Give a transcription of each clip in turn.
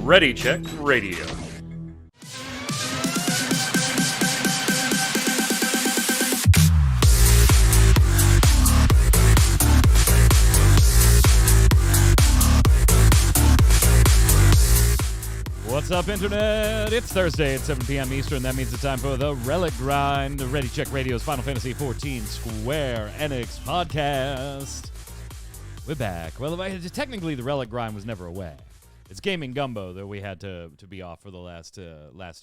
Ready Check Radio. What's up, Internet? It's Thursday at 7 p.m. Eastern. That means it's time for the Relic Grind, Ready Check Radio's Final Fantasy XIV Square Enix podcast. We're back. Well, technically, the Relic Grind was never away. It's Gaming Gumbo that we had to be off for the last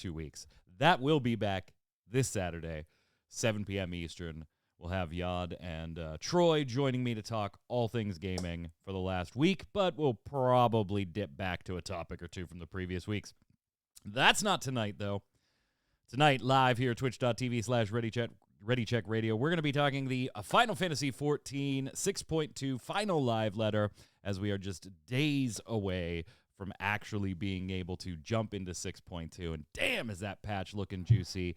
2 weeks. That will be back this Saturday, 7 p.m. Eastern. We'll have Yod and Troy joining me to talk all things gaming for the last week, but we'll probably dip back to a topic or two from the previous weeks. That's not tonight, though. Tonight, live here at twitch.tv/ReadyCheck Radio, we're going to be talking the Final Fantasy XIV 6.2 final live letter, as we are just days away from actually being able to jump into 6.2. And damn, is that patch looking juicy.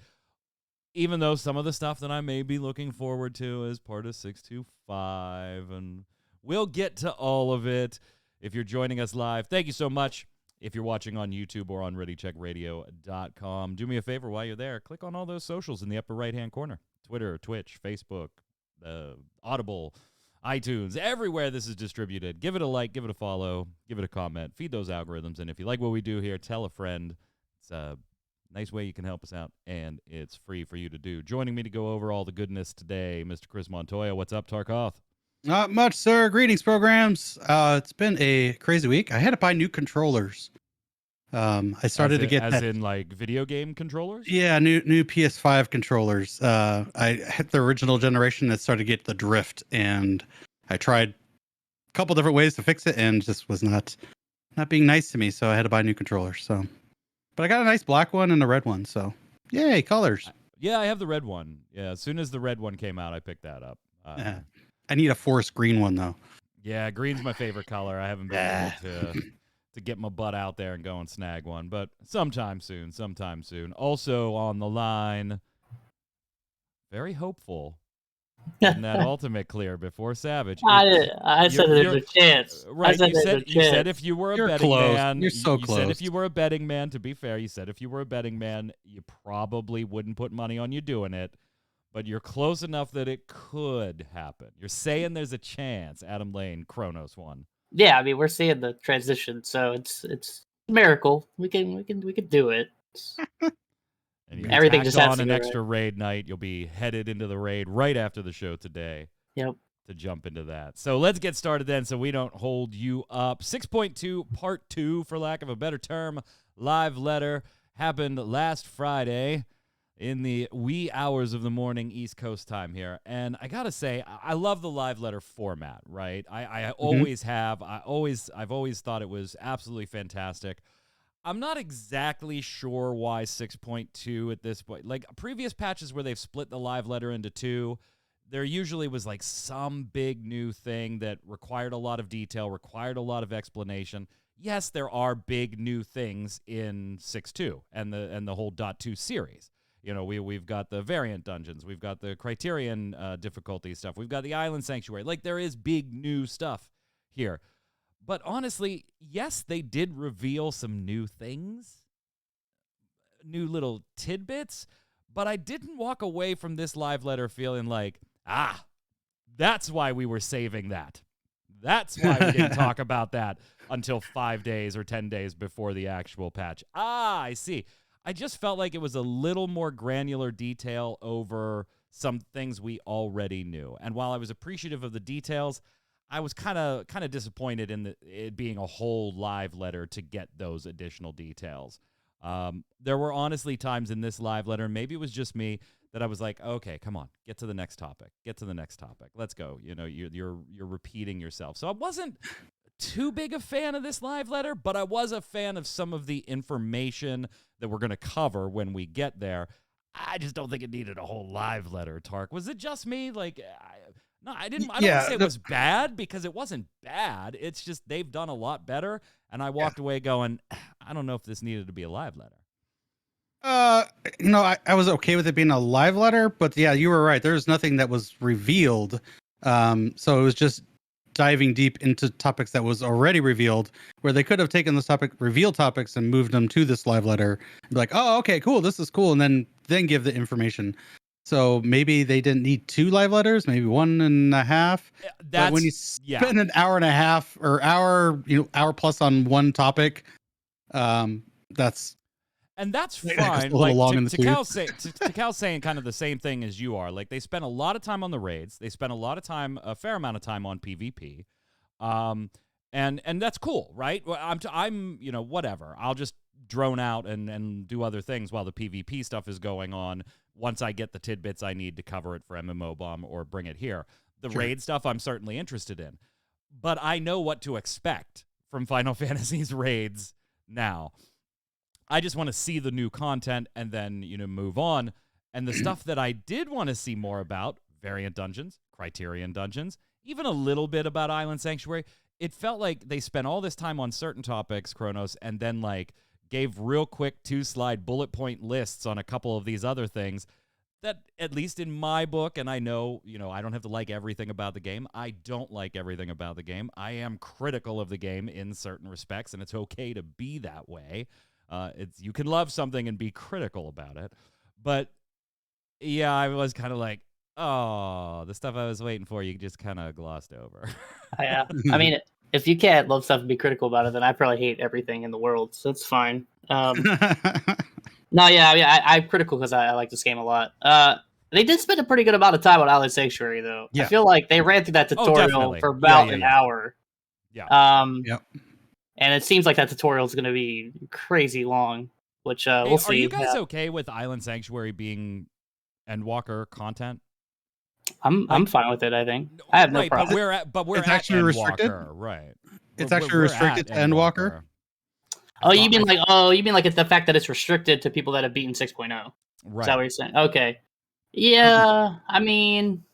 Even though some of the stuff that I may be looking forward to is part of 6.2.5, and we'll get to all of it. If you're joining us live, thank you so much. If you're watching on YouTube or on ReadyCheckRadio.com, do me a favor while you're there. Click on all those socials in the upper right-hand corner. Twitter, Twitch, Facebook, Audible, iTunes, everywhere this is distributed. Give it a like, give it a follow, give it a comment. Feed those algorithms, and if you like what we do here, tell a friend. It's a nice way you can help us out, and it's free for you to do. Joining me to go over all the goodness today, Mr. Chris Montoya. What's up, Tarkoth? Not much, sir. Greetings, programs. It's been a crazy week. I had to buy new controllers. I started to get in like video game controllers. Yeah, new PS5 controllers. I hit the original generation that started to get the drift, and I tried a couple different ways to fix it, and just was not being nice to me. So I had to buy new controllers. So, but I got a nice black one and a red one. So, yay, colors. Yeah, I have the red one. Yeah, as soon as the red one came out, I picked that up. I need a forest green one though. Yeah, green's my favorite color. I haven't been able to get my butt out there and go and snag one, but sometime soon. Also on the line, very hopeful. Getting that ultimate clear before Savage. I said there's a chance. Right, you said if you were a betting man. You're so you close. said if you were a betting man, to be fair, you said if you were a betting man, you probably wouldn't put money on you doing it. But you're close enough that it could happen. You're saying there's a chance. Adam Lane, Kronos won. Yeah, I mean we're seeing the transition, so it's a miracle. We can do it. And you everything tacked just has on to an go extra raid night. You'll be headed into the raid right after the show today. Yep. To jump into that. So let's get started then, so we don't hold you up. 6.2 Part 2, for lack of a better term, live letter happened last Friday in the wee hours of the morning East Coast time here. And I gotta say, I love the live letter format, right? I always have. I've always thought it was absolutely fantastic. I'm not exactly sure why 6.2 at this point. Like previous patches where they've split the live letter into two, there usually was like some big new thing that required a lot of detail, required a lot of explanation. Yes, there are big new things in 6.2 and the whole .2 series. You know, we've got the variant dungeons, we've got the Criterion difficulty stuff, we've got the Island Sanctuary. Like, there is big new stuff here. But honestly, yes, they did reveal some new things, new little tidbits, but I didn't walk away from this live letter feeling like, that's why we were saving that. That's why we didn't talk about that until 5 days or 10 days before the actual patch. I see. I just felt like it was a little more granular detail over some things we already knew. And while I was appreciative of the details, I was kind of disappointed in it being a whole live letter to get those additional details. There were honestly times in this live letter, maybe it was just me, that I was like, okay, come on, get to the next topic. Let's go. You know, you're repeating yourself. So I wasn't too big a fan of this live letter, but I was a fan of some of the information that we're going to cover when we get there. I just don't think it needed a whole live letter, Tark. Was it just me? Like, I don't want to say it was bad, because it wasn't bad. It's just they've done a lot better, and I walked away going, I don't know if this needed to be a live letter. I was okay with it being a live letter, but yeah, you were right. There's nothing that was revealed So it was just diving deep into topics that was already revealed, where they could have taken those revealed topics and moved them to this live letter and be like, oh, okay, cool, this is cool, and then give the information. So maybe they didn't need 2 live letters, maybe 1.5. But when you spend an hour and a half or hour plus on one topic, that's fine. A little long in the to Cal's saying kind of the same thing as you are. Like, they spent a lot of time on the raids. They spent a fair amount of time on PvP, and that's cool, right? I'm whatever. I'll just drone out and do other things while the PvP stuff is going on. Once I get the tidbits I need to cover it for MMO Bomb or bring it here, the raid stuff I'm certainly interested in, but I know what to expect from Final Fantasy's raids now. I just want to see the new content and then, move on. And the stuff that I did want to see more about, variant dungeons, criterion dungeons, even a little bit about Island Sanctuary, it felt like they spent all this time on certain topics, Kronos, and then gave real quick 2-slide bullet point lists on a couple of these other things that, at least in my book, and I know, I don't have to like everything about the game. I don't like everything about the game. I am critical of the game in certain respects, and it's okay to be that way. You can love something and be critical about it. But yeah, I was kind of like, oh, the stuff I was waiting for, you just kind of glossed over. Yeah. I mean, if you can't love stuff and be critical about it, then I probably hate everything in the world. So it's fine. No, yeah, I mean, I'm critical because I like this game a lot. They did spend a pretty good amount of time on Island Sanctuary, though. Yeah. I feel like they ran through that tutorial for about an hour. Yeah. Yep. And it seems like that tutorial is going to be crazy long, which we'll see. Are you guys okay with Island Sanctuary being Endwalker content? I'm fine with it. I think I have no problem. But we're it's actually Endwalker, restricted, right? It's actually restricted to Endwalker. Oh, you mean like it's the fact that it's restricted to people that have beaten 6.0? Right. Is that what you're saying? Okay. Yeah, I mean,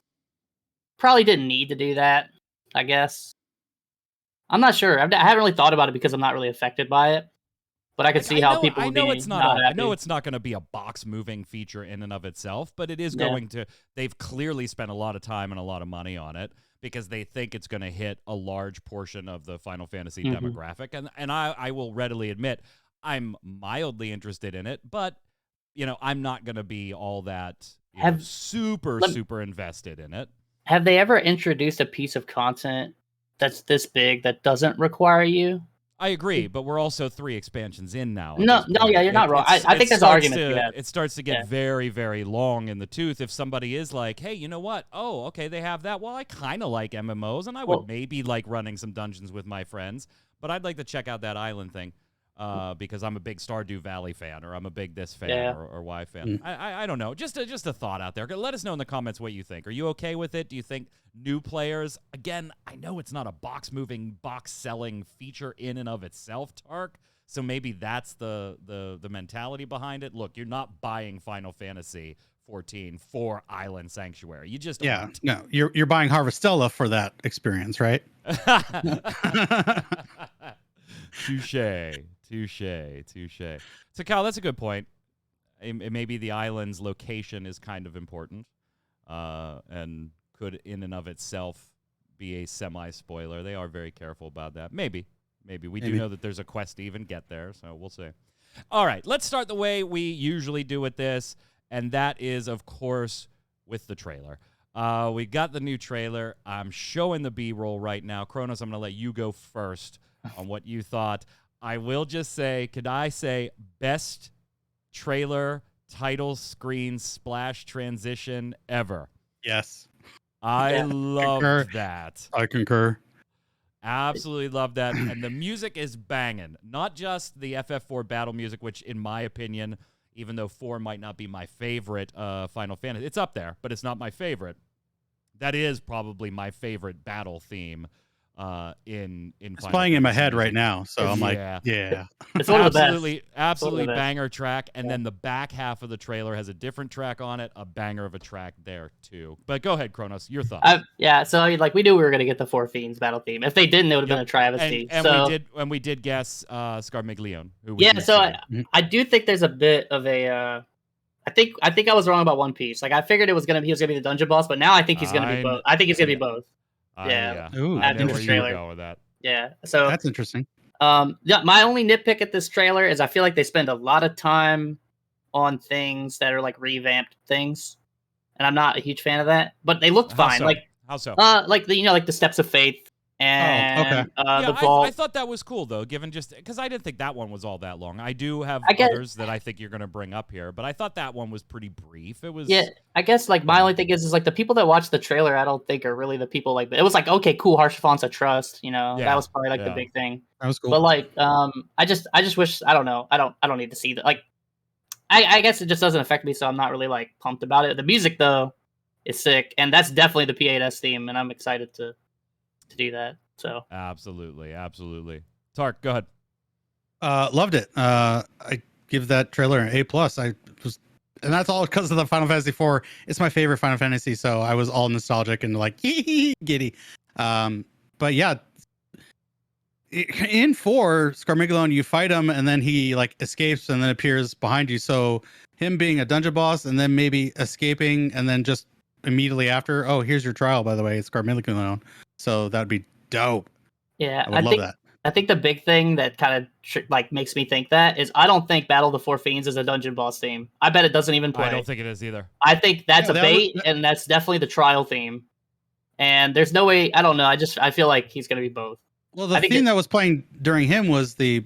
probably didn't need to do that, I guess. I'm not sure. I haven't really thought about it because I'm not really affected by it. But I can see how people would be not happy. I know it's not going to be a box-moving feature in and of itself, but it is going to. They've clearly spent a lot of time and a lot of money on it because they think it's going to hit a large portion of the Final Fantasy demographic. And I will readily admit I'm mildly interested in it, but I'm not going to be all that super invested in it. Have they ever introduced a piece of content that's this big that doesn't require you? I agree, but we're also 3 expansions in now. No, yeah, you're not wrong. I think there's an argument for that. It starts to get very, very long in the tooth if somebody is like, hey, you know what? Oh, okay, they have that. Well, I kind of like MMOs, and I would maybe like running some dungeons with my friends, but I'd like to check out that island thing because I'm a big Stardew Valley fan, or I'm a big this fan, or Y fan. I don't know. Just a thought out there. Let us know in the comments what you think. Are you okay with it? Do you think new players, again, I know it's not a box-moving, box-selling feature in and of itself, Tark, so maybe that's the mentality behind it. Look, you're not buying Final Fantasy XIV for Island Sanctuary. You just aren't. No, you're buying Harvestella for that experience, right? Touche. So, Cal, that's a good point. Maybe the island's location is kind of important, and could in and of itself be a semi-spoiler. They are very careful about that. Maybe. We do know that there's a quest to even get there, so we'll see. All right, let's start the way we usually do with this, and that is, of course, with the trailer. We got the new trailer. I'm showing the B-roll right now. Kronos, I'm going to let you go first on what you thought. I will just say, could I say best trailer title screen splash transition ever? Yes. I love that. I concur. Absolutely love that. And the music is banging. Not just the FF4 battle music, which in my opinion, even though 4 might not be my favorite Final Fantasy, it's up there, but it's not my favorite. That is probably my favorite battle theme in it's playing in my head right now, so I'm like, yeah. It's one of the best. Absolutely banger track, and then the back half of the trailer has a different track on it, a banger of a track there too. But go ahead, Kronos, your thoughts. So we knew we were gonna get the 4 Fiends battle theme. If they didn't, it would have been a travesty. And we did guess Scarmiglione. I do think there's a bit of a. I think I was wrong about One Piece. Like I figured he was gonna be the dungeon boss, but now I think he's gonna be both. I think he's gonna be both. Yeah. Ooh, I know where you trailer. were going with that. Yeah. So that's interesting. Yeah, my only nitpick at this trailer is I feel like they spend a lot of time on things that are like revamped things, and I'm not a huge fan of that. But they looked fine. So? Like how so? Like like the Steps of Faith and the vault. I thought that was cool though, given just because I didn't think that one was all that long. I do have others that I think you're going to bring up here, but I thought that one was pretty brief. It was I guess like my only thing is like the people that watch the trailer, I don't think are really the people like it was like okay, cool, Harshafon's a trust, that was probably like the big thing. That was cool. But like I just wish I don't know. I don't need to see that. Like I guess it just doesn't affect me, so I'm not really like pumped about it. The music though is sick, and that's definitely the P8S theme, and I'm excited to do that. So absolutely. Tark, go ahead. Loved it. I give that trailer an A+. And that's all because of the Final Fantasy IV. It's my favorite Final Fantasy, so I was all nostalgic and like giddy. But yeah, in 4, Scarmiglone, you fight him and then he like escapes and then appears behind you. So him being a dungeon boss and then maybe escaping and then just immediately after, oh, here's your trial, by the way, it's Scarmiglone. So that'd be dope. Yeah, I would love that. I think the big thing that kind of like makes me think that is I don't think Battle of the Four Fiends is a dungeon boss theme. I bet it doesn't even play. I don't think it is either. I think that's a bait, and that's definitely the trial theme. And there's no way. I don't know. I feel like he's gonna be both. Well, the theme that was playing during him was the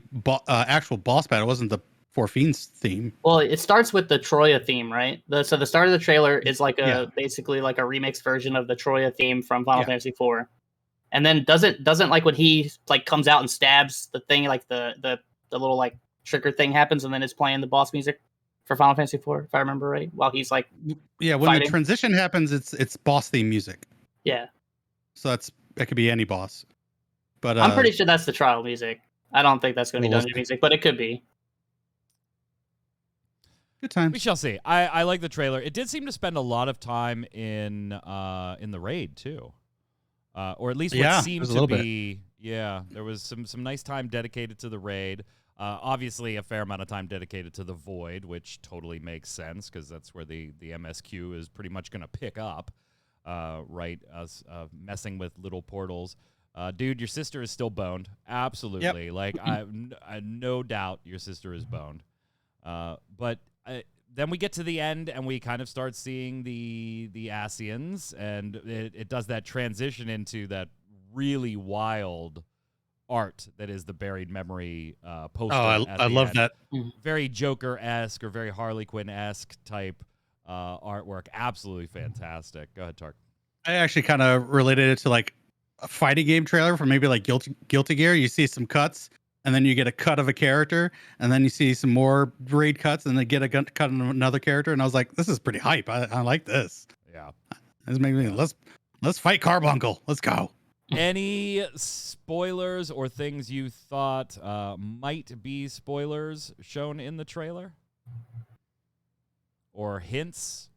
actual boss battle. It wasn't the Four Fiends theme. Well, it starts with the Troya theme, right? So the start of the trailer is like basically like a remixed version of the Troya theme from Final Fantasy IV. And then doesn't like when he like comes out and stabs the thing, like the little like trigger thing happens, and then it's playing the boss music for Final Fantasy IV, if I remember right. While he's like when fighting. the transition happens, it's boss theme music. Yeah. So it could be any boss. But I'm pretty sure that's the trial music. I don't think that's going to be dungeon music, but it could be. Good time. We shall see. I like the trailer. It did seem to spend a lot of time in the raid too. Or at least what seemed to be, there was some nice time dedicated to the raid. Obviously, a fair amount of time dedicated to the void, which totally makes sense because that's where the MSQ is pretty much going to pick up, right? Us messing with little portals. Dude, your sister is still boned. Absolutely. Yep. Like, I no doubt your sister is boned. But then we get to the end and we kind of start seeing the Asians, and it does that transition into that really wild art that is the Buried Memory poster. Oh, I love that. Very Joker-esque or very Harley Quinn-esque type artwork. Absolutely fantastic. Go ahead, Tark. I actually kind of related it to like a fighting game trailer for maybe like Guilty Gear. You see some cuts, and then you get a cut of a character, and then you see some more raid cuts, and then get a cut of another character. And I was like, this is pretty hype. I like this. Yeah. This makes me let's fight Carbuncle. Let's go. Any spoilers or things you thought might be spoilers shown in the trailer? Or hints?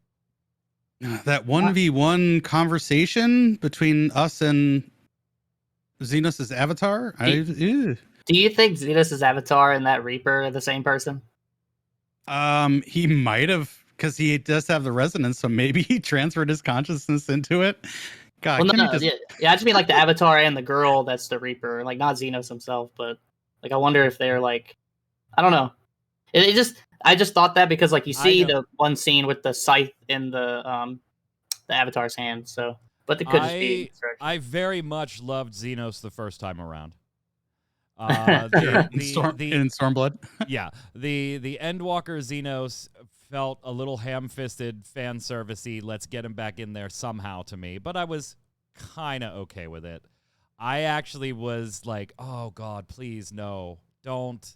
That 1v1 conversation between us and Zenos' avatar? Do you think Zenos' avatar and that Reaper are the same person? He might have, because he does have the resonance, so maybe he transferred his consciousness into it. God, well, no, I just mean like the avatar and the girl that's the Reaper, like not Zenos himself, but like I wonder if they're like, I don't know. I just thought that because like you see the one scene with the scythe in the avatar's hand, so but it could just be. I very much loved Zenos the first time around. In Stormblood. Yeah, the Endwalker Zenos felt a little ham-fisted, fan servicey. Let's get him back in there somehow to me, but I was kind of okay with it. I actually was like, oh God, please no, don't.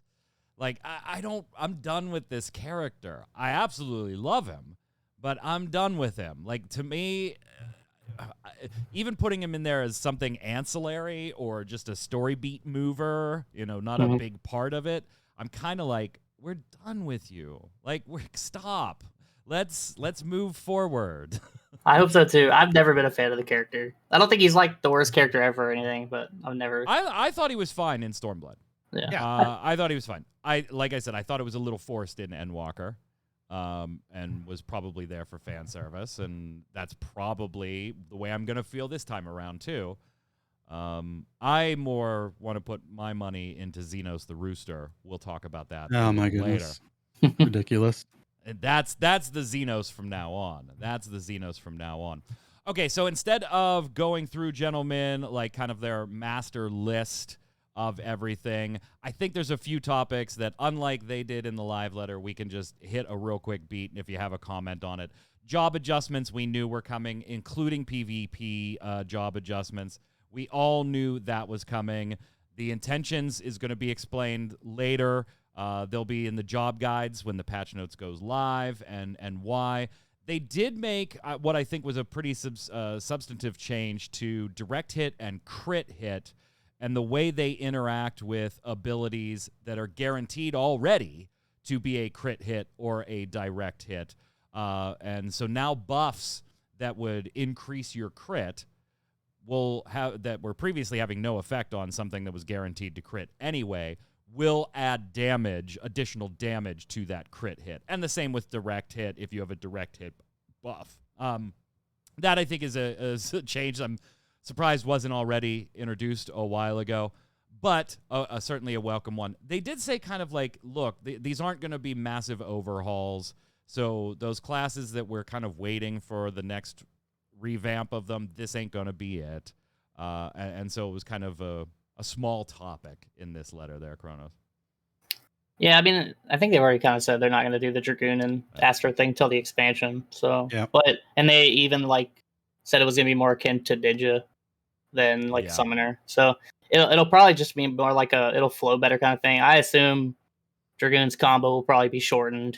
Like I'm done with this character. I absolutely love him, but I'm done with him. Like to me, even putting him in there as something ancillary or just a story beat mover, not a big part of it. I'm kind of like, we're done with you. Like, stop. Let's move forward. I hope so too. I've never been a fan of the character. I don't think he's like the worst character ever or anything, but I've never. I thought he was fine in Stormblood. Yeah. I thought he was fine. Like I said, I thought it was a little forced in Endwalker. and was probably there for fan service, and that's probably the way I'm going to feel this time around, too. I more want to put my money into Zenos the Rooster. We'll talk about that Oh my later. goodness. Ridiculous. And that's the Zenos from now on. That's the Zenos from now on. Okay, so instead of going through, gentlemen, like kind of their master list of everything, I think there's a few topics that, unlike they did in the live letter, we can just hit a real quick beat, and if you have a comment on it. Job adjustments we knew were coming, including PvP job adjustments. We all knew that was coming. The intentions is going to be explained later. They'll be in the job guides when the patch notes goes live, and why. They did make what I think was a pretty substantive change to direct hit and crit hit, and the way they interact with abilities that are guaranteed already to be a crit hit or a direct hit. And so now buffs that would increase your crit will have, that were previously having no effect on something that was guaranteed to crit anyway, will add damage, additional damage to that crit hit. And the same with direct hit if you have a direct hit buff. That I think is a change I'm surprised wasn't already introduced a while ago, but certainly a welcome one. They did say kind of like, look, these aren't going to be massive overhauls, so those classes that we're kind of waiting for the next revamp of them, this ain't going to be it. And so it was kind of a small topic in this letter there, Kronos. Yeah, I mean, I think they've already kind of said they're not going to do the Dragoon and Astro thing till the expansion. So, yeah. And they even like said it was going to be more akin to Digi than like Summoner. So it'll probably just be more like it'll flow better kind of thing. I assume Dragoon's combo will probably be shortened.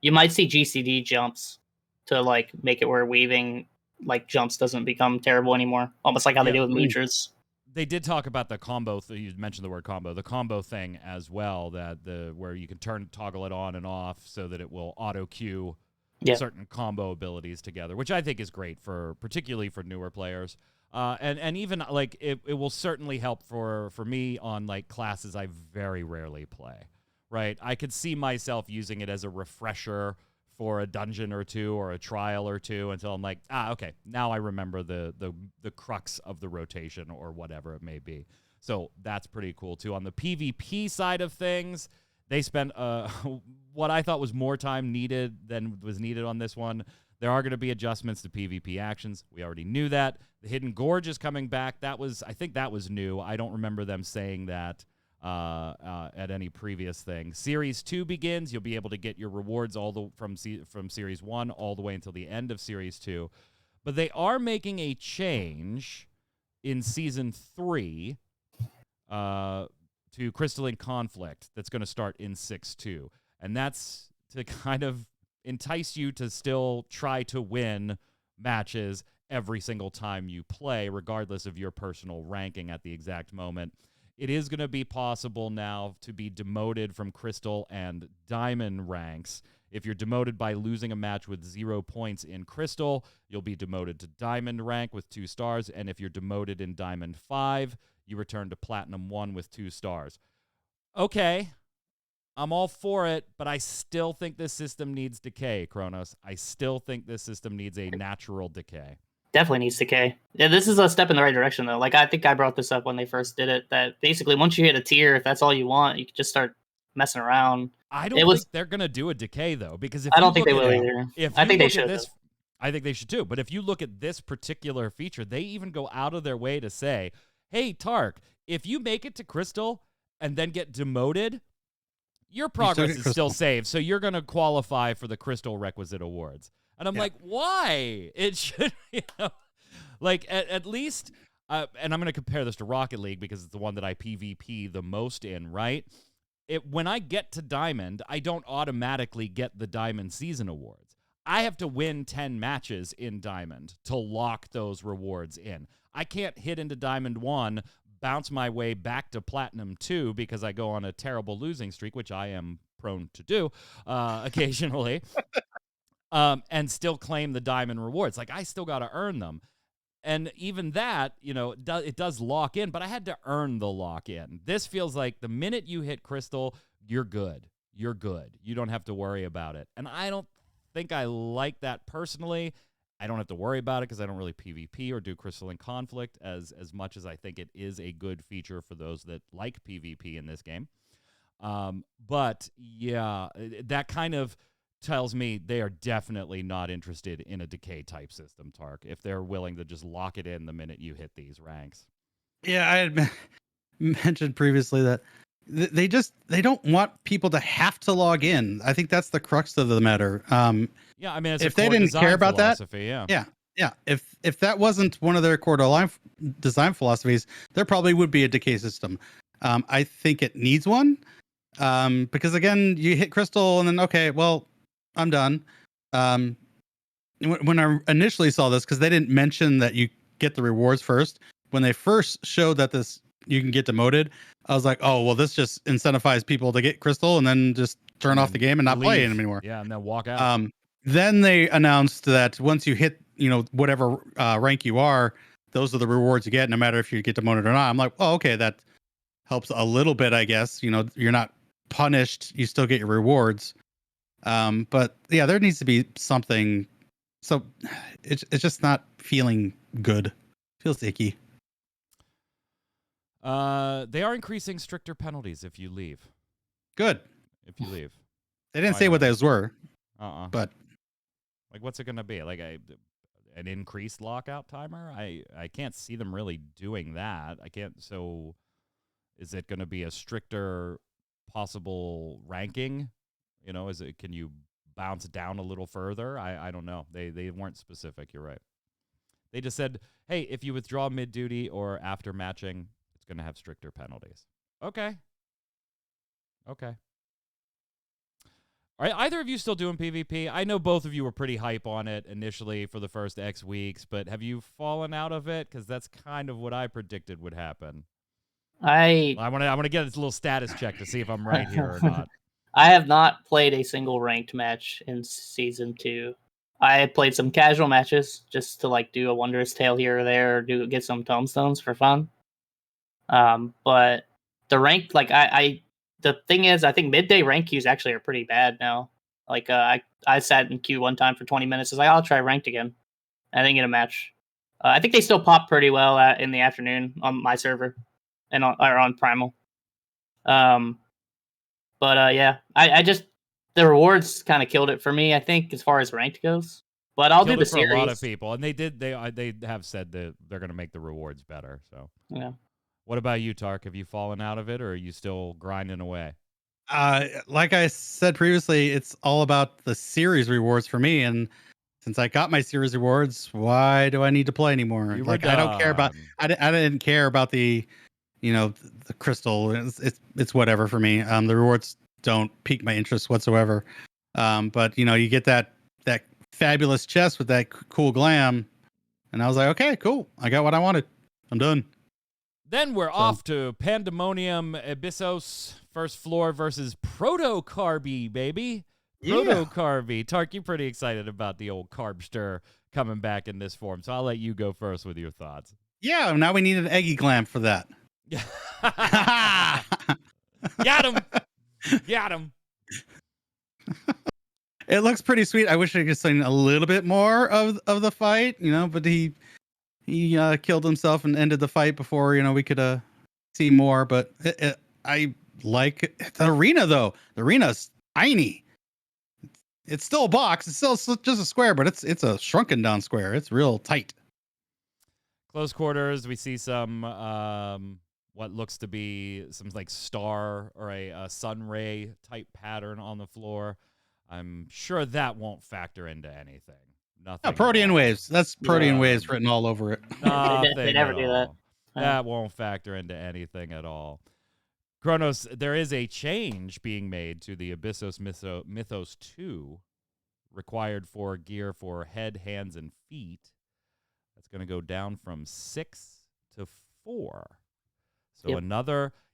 You might see GCD jumps to like make it where weaving like jumps doesn't become terrible anymore, almost like how they do with Moochers. They did talk about the combo. You mentioned the word combo, the combo thing as well. That where you can toggle it on and off so that it will auto queue certain combo abilities together, which I think is great particularly for newer players. And even like it will certainly help for me on like classes I very rarely play. Right, I could see myself using it as a refresher for a dungeon or two or a trial or two until I'm like, okay, now I remember the crux of the rotation or whatever it may be. So that's pretty cool too. On the PvP side of things, they spent what I thought was more time needed than was needed on this one. There are going to be adjustments to PvP actions. We already knew that. The Hidden Gorge is coming back. I think that was new. I don't remember them saying that at any previous thing. Series 2 begins. You'll be able to get your rewards from Series 1 all the way until the end of Series 2. But they are making a change in Season 3 to Crystalline Conflict that's going to start in 6.2. And that's to kind of entice you to still try to win matches every single time you play, regardless of your personal ranking at the exact moment. It is going to be possible now to be demoted from Crystal and Diamond ranks. If you're demoted by losing a match with 0 points in Crystal, you'll be demoted to Diamond rank with 2 stars. And if you're demoted in Diamond 5, you return to Platinum 1 with 2 stars. Okay, I'm all for it, but I still think this system needs decay, Kronos. I still think this system needs a natural decay. Definitely needs decay. Yeah, this is a step in the right direction, though. Like, I think I brought this up when they first did it, that basically once you hit a tier, if that's all you want, you can just start messing around. I don't think they're going to do a decay, though, because if I don't think they will either. I think they should. I think they should, too. But if you look at this particular feature, they even go out of their way to say, hey, Tark, if you make it to Crystal and then get demoted, your progress is still saved, so you're going to qualify for the Crystal Requisite Awards. And I'm like, why? It should, like, at least, and I'm going to compare this to Rocket League because it's the one that I PvP the most in, right? When I get to Diamond, I don't automatically get the Diamond Season Awards. I have to win 10 matches in Diamond to lock those rewards in. I can't hit into Diamond 1, bounce my way back to Platinum 2 because I go on a terrible losing streak, which I am prone to do occasionally. And still claim the diamond rewards. Like, I still got to earn them. And even that, it does lock in, but I had to earn the lock in. This feels like the minute you hit Crystal, you're good. you're good. You don't have to worry about it. And I don't think I like that personally. I don't have to worry about it because I don't really PvP or do Crystalline Conflict as much as I think it is a good feature for those that like PvP in this game. But yeah, that kind of tells me they are definitely not interested in a decay type system, Tark, if they're willing to just lock it in the minute you hit these ranks. Yeah, I had mentioned previously that they don't want people to have to log in. I think that's the crux of the matter. Yeah, I mean, it's if a they core didn't design care about philosophy, that, yeah. If that wasn't one of their core design philosophies, there probably would be a decay system. I think it needs one. Because again, you hit crystal and then okay, well, I'm done. When I initially saw this, because they didn't mention that you get the rewards first. When they first showed that this you can get demoted, I was like, oh well, this just incentivizes people to get crystal and then just turn off the game and not play it anymore. Yeah, and then walk out. Then they announced that once you hit, whatever rank you are, those are the rewards you get, no matter if you get demoted or not. I'm like, oh, okay, that helps a little bit, I guess. You're not punished, you still get your rewards. But yeah, there needs to be something. So it's just not feeling good. Feels icky. They are increasing stricter penalties if you leave. Good. If you leave. They didn't Why say not? what those were. But like, what's it gonna be? Like an increased lockout timer? I can't see them really doing that. I can't. So is it gonna be a stricter possible ranking? Can you bounce down a little further? I don't know. They weren't specific. You're right. They just said, hey, if you withdraw mid-duty or after matching, it's going to have stricter penalties. Okay. Are either of you still doing PvP? I know both of you were pretty hype on it initially for the first X weeks, but have you fallen out of it? Because that's kind of what I predicted would happen. I want to get this little status check to see if I'm right here or not. I have not played a single ranked match in Season 2. I played some casual matches just to do a Wondrous Tale here or there, or get some tomestones for fun. But the ranked, the thing is, I think midday rank queues actually are pretty bad now. I sat in queue one time for 20 minutes. I was like, I'll try ranked again. I didn't get a match. I think they still pop pretty well in the afternoon on my server and on Primal. But yeah, I just the rewards kind of killed it for me. I think as far as ranked goes, but I'll do the series for a lot of people, and they have said that they're going to make the rewards better. So yeah. What about you, Tark? Have you fallen out of it, or are you still grinding away? Like I said previously, it's all about the series rewards for me, and since I got my series rewards, why do I need to play anymore? I don't care about. I didn't care about the crystal. It's whatever for me. The rewards don't pique my interest whatsoever. But you get that fabulous chest with that cool glam, and I was like, okay, cool. I got what I wanted. I'm done. Then we're off to Pandemonium Abyssos first floor versus Proto Carby, baby. Proto Carby. Tark, you're pretty excited about the old Carbster coming back in this form, so I'll let you go first with your thoughts. Yeah, now we need an eggy glam for that. Got him. Got him. It looks pretty sweet. I wish I could see a little bit more of the fight, but he killed himself and ended the fight before we could see more. But I like the arena though. The arena's tiny. It's still a box. It's still just a square, but it's a shrunken down square. It's real tight. Close quarters. We see some what looks to be some star or a sun ray type pattern on the floor. I'm sure that won't factor into anything. Nothing. Protean waves. That's Protean waves written all over it. They never do that. That won't factor into anything at all. Kronos, there is a change being made to the Abyssos Mythos 2 required for gear for head, hands, and feet. That's going to go down from 6 to 4. So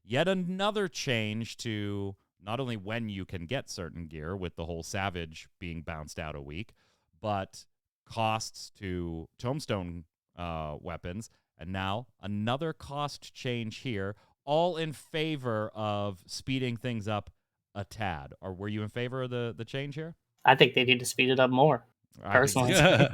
yet another change to not only when you can get certain gear with the whole Savage being bounced out a week, but costs to Tombstone weapons, and now another cost change here, all in favor of speeding things up a tad. Or were you in favor of the change here? I think they need to speed it up more. Personally. So.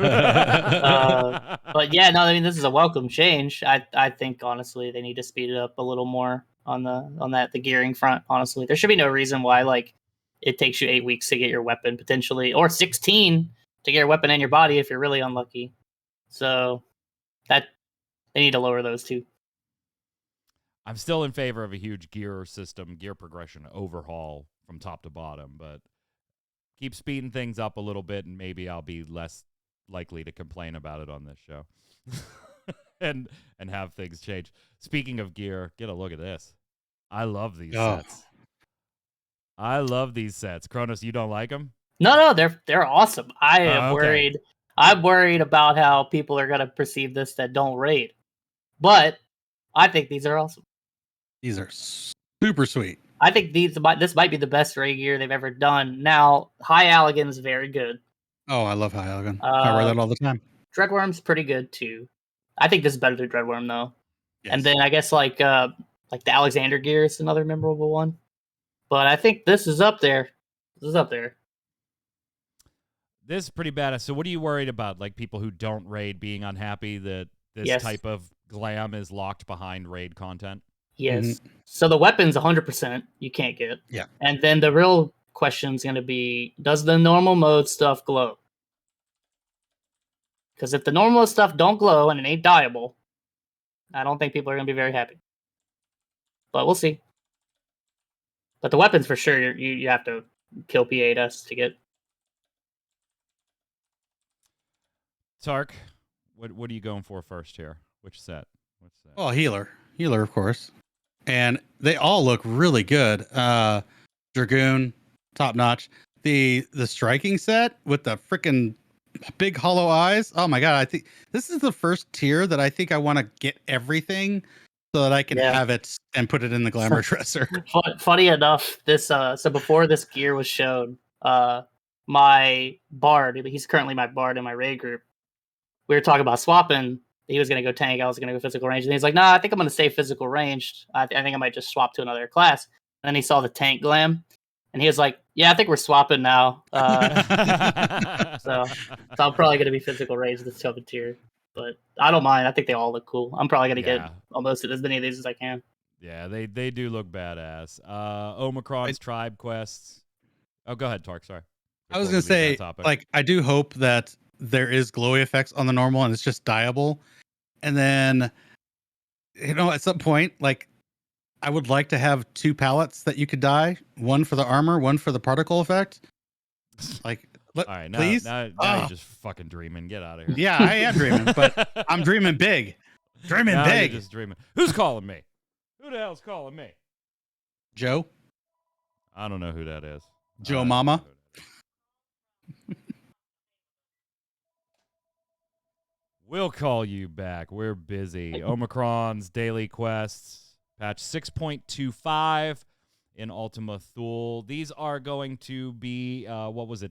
But yeah, no, I mean, this is a welcome change. I think honestly they need to speed it up a little more on the gearing front. Honestly, there should be no reason why like it takes you 8 weeks to get your weapon potentially, or 16 to get your weapon in your body if you're really unlucky. So that they need to lower those two. I'm still in favor of a huge gear progression overhaul from top to bottom, but keep speeding things up a little bit, and maybe I'll be less likely to complain about it on this show and have things change. Speaking of gear, get a look at this. I love these sets. I love these sets. Kronos, you don't like them? No, they're awesome. I am worried. I'm worried about how people are gonna perceive this that don't raid, but I think these are awesome. These are super sweet. I think this might be the best raid gear they've ever done. Now, High Allegan is very good. Oh, I love High Allegan. I wear that all the time. Dreadworm's pretty good too. I think this is better than Dreadworm though. Yes. And then I guess like the Alexander gear is another memorable one. But I think this is up there. This is pretty badass. So what are you worried about? Like people who don't raid being unhappy that this type of glam is locked behind raid content? Yes. Mm-hmm. So the weapon's 100% you can't get. Yeah. And then the real question is going to be, does the normal mode stuff glow? Because if the normal stuff don't glow and it ain't dyeable, I don't think people are going to be very happy. But we'll see. But the weapons for sure, you have to kill P8S to get. Tark, what are you going for first here? Which set? What's that? Oh, healer, of course. And they all look really good. Dragoon, top notch. The striking set with the freaking big hollow eyes. Oh my god! I think this is the first tier that I think I want to get everything so that I can have it and put it in the glamour dresser. Funny enough, this so before this gear was shown, my bard, he's currently my bard in my raid group. We were talking about swapping. He was going to go tank. I was going to go physical range. And he's like, nah, I think I'm going to stay physical ranged. I think I might just swap to another class. And then he saw the tank glam. And he was like, yeah, I think we're swapping now. So I'm probably going to be physical range this coming tier. But I don't mind. I think they all look cool. I'm probably going to get almost as many of these as I can. Yeah, they do look badass. Omicron's tribe quests. Oh, go ahead, Tark. Sorry. I was going to say, like, I do hope that there is glowy effects on the normal and it's just dyeable. And then, at some point, like, I would like to have 2 palettes that you could dye. One for the armor, one for the particle effect. Like, all right, please? Now you're just fucking dreaming. Get out of here. Yeah, I am dreaming, but I'm dreaming big. Dreaming big. You're just dreaming. Who's calling me? Who the hell's calling me? Joe? I don't know who that is. Joe Mama? We'll call you back. We're busy. Omicron's daily quests, patch 6.25 in Ultima Thule. These are going to be,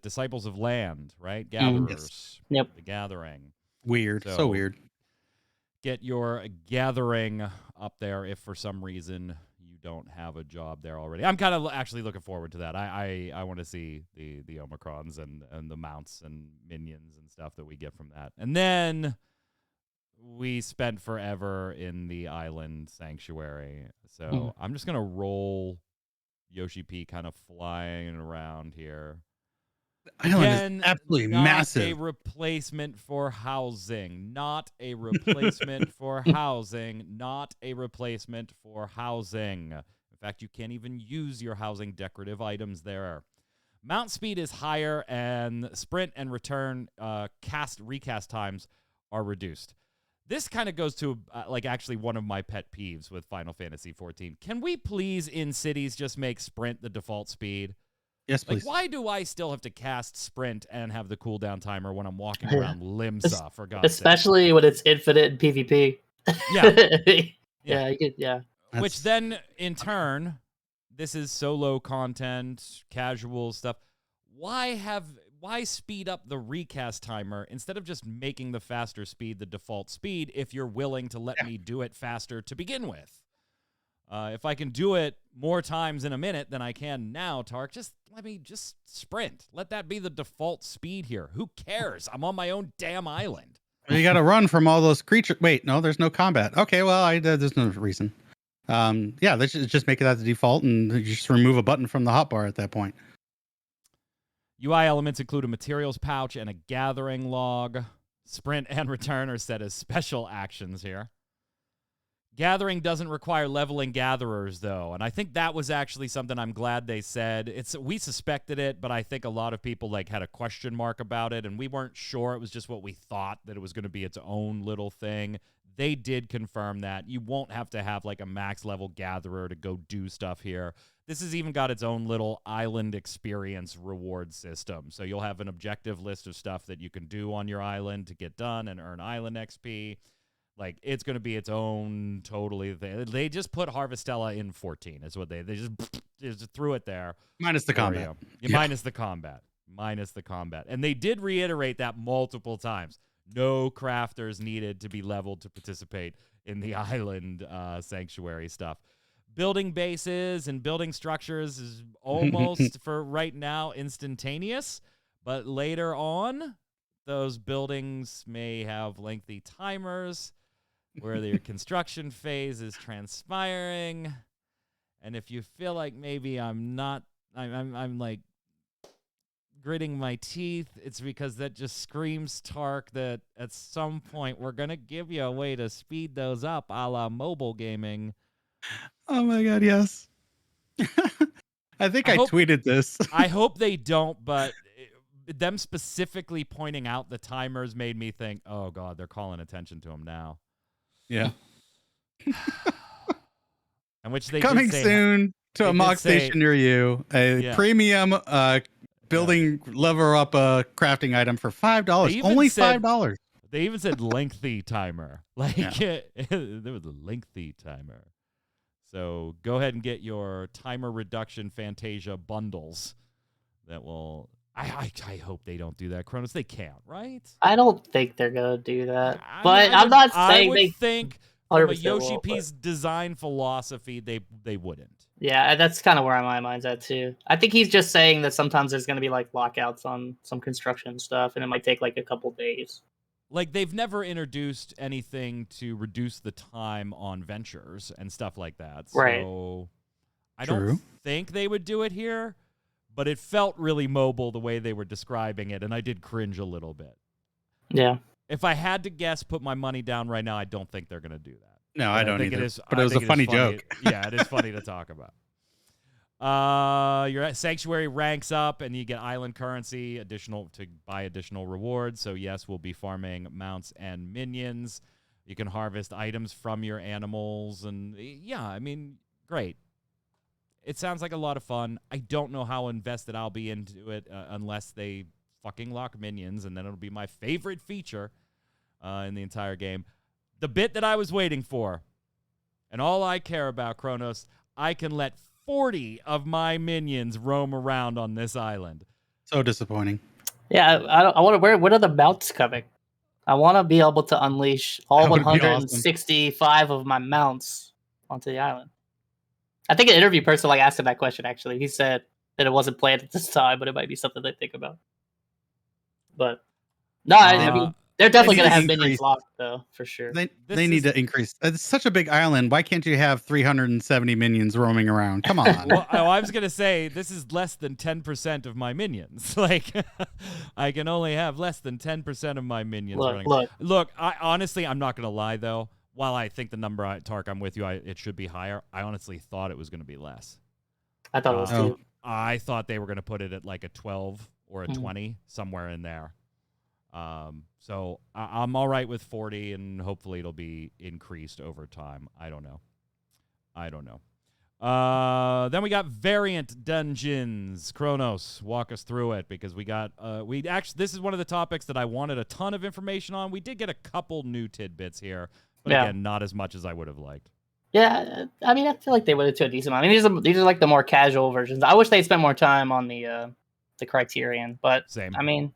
Disciples of Land, right? Gatherers. Yes. Yep. The Gathering. Weird. So weird. Get your gathering up there if for some reason you don't have a job there already. I'm kind of actually looking forward to that. I want to see the Omicrons and the mounts and minions and stuff that we get from that. And then we spent forever in the island sanctuary. So I'm just going to roll Yoshi P kind of flying around here. The island is absolutely massive. Not a replacement for housing. Not a replacement for housing. Not a replacement for housing. In fact, you can't even use your housing decorative items there. Mount speed is higher, and sprint and return recast times are reduced. This kind of goes to, actually one of my pet peeves with Final Fantasy XIV. Can we please, in cities, just make sprint the default speed? Yes, please. Why do I still have to cast sprint and have the cooldown timer when I'm walking around Limsa, for God's sake? Especially when it's infinite in PvP. Yeah. Which then, in turn, this is solo content, casual stuff. Why speed up the recast timer instead of just making the faster speed the default speed if you're willing to let me do it faster to begin with? If I can do it more times in a minute than I can now, Tark, just let me just sprint. Let that be the default speed here. Who cares? I'm on my own damn island. You got to run from all those creatures. Wait, no, there's no combat. Okay, well, there's no reason. Yeah, let's just make it as the default and you just remove a button from the hotbar at that point. UI elements include a materials pouch and a gathering log. Sprint and return are set as special actions here. Gathering doesn't require leveling gatherers, though, and I think that was actually something I'm glad they said. We suspected it, but I think a lot of people had a question mark about it, and we weren't sure. It was just what we thought, that it was going to be its own little thing. They did confirm that. You won't have to have a max level gatherer to go do stuff here. This has even got its own little island experience reward system. So you'll have an objective list of stuff that you can do on your island to get done and earn island XP. It's going to be its own totally thing. They just put Harvestella in 14 is what they just threw it there. Minus the combat. Yeah. Minus the combat. Minus the combat. And they did reiterate that multiple times. No crafters needed to be leveled to participate in the island sanctuary stuff. Building bases and building structures is almost, for right now, instantaneous. But later on, those buildings may have lengthy timers where their construction phase is transpiring. And if you feel like maybe I'm gritting my teeth, it's because that just screams, Tark, that at some point we're going to give you a way to speed those up a la mobile gaming. Oh my God, yes. I think I tweeted this. I hope they don't, but them specifically pointing out the timers made me think, oh God, they're calling attention to them now. Yeah. And which they coming soon to a mock station near you. A premium building lever up a crafting item for $5. Only $5. They even said lengthy timer. There was a lengthy timer. So go ahead and get your timer reduction Fantasia bundles. That will. I hope they don't do that, Kronos. They can't, right? I don't think they're gonna do that. I'm not saying I would think from a Yoshi P's design philosophy, they wouldn't. Yeah, that's kind of where my mind's at too. I think he's just saying that sometimes there's gonna be lockouts on some construction stuff, and it might take a couple days. They've never introduced anything to reduce the time on ventures and stuff like that. Right. So I don't think they would do it here, but it felt really mobile the way they were describing it, and I did cringe a little bit. Yeah. If I had to guess, put my money down right now, I don't think they're going to do that. No, I don't either. But it was a funny joke. Yeah, it is funny to talk about. Your sanctuary ranks up, and you get island currency additional to buy additional rewards. So yes, we'll be farming mounts and minions. You can harvest items from your animals, and yeah, I mean, great. It sounds like a lot of fun. I don't know how invested I'll be into it unless they fucking lock minions, and then it'll be my favorite feature in the entire game. The bit that I was waiting for, and all I care about, Kronos, I can let 40 of my minions roam around on this island. So disappointing. Yeah, I want to. Where are the mounts coming? I want to be able to unleash all 165 of my mounts onto the island. I think an interview person asked him that question. Actually, he said that it wasn't planned at this time, but it might be something they think about. But no, I mean, they're definitely going to have minions locked, though, for sure. They need to increase. It's such a big island. Why can't you have 370 minions roaming around? Come on. Well, I was going to say, this is less than 10% of my minions. I can only have less than 10% of my minions running. Look, honestly, I'm not going to lie, though. While I think the number, Tark, I'm with you, it should be higher. I honestly thought it was going to be less. I thought it was too. I thought they were going to put it at a 12 or a 20, somewhere in there. So I'm all right with 40, and hopefully it'll be increased over time. I don't know. Then we got variant dungeons. Kronos, walk us through it, because we got this is one of the topics that I wanted a ton of information on. We did get a couple new tidbits here, but again, not as much as I would have liked. Yeah, I mean, I feel like they would have to a decent amount. I mean, these are the more casual versions. I wish they'd spent more time on the Criterion, but same. I mean,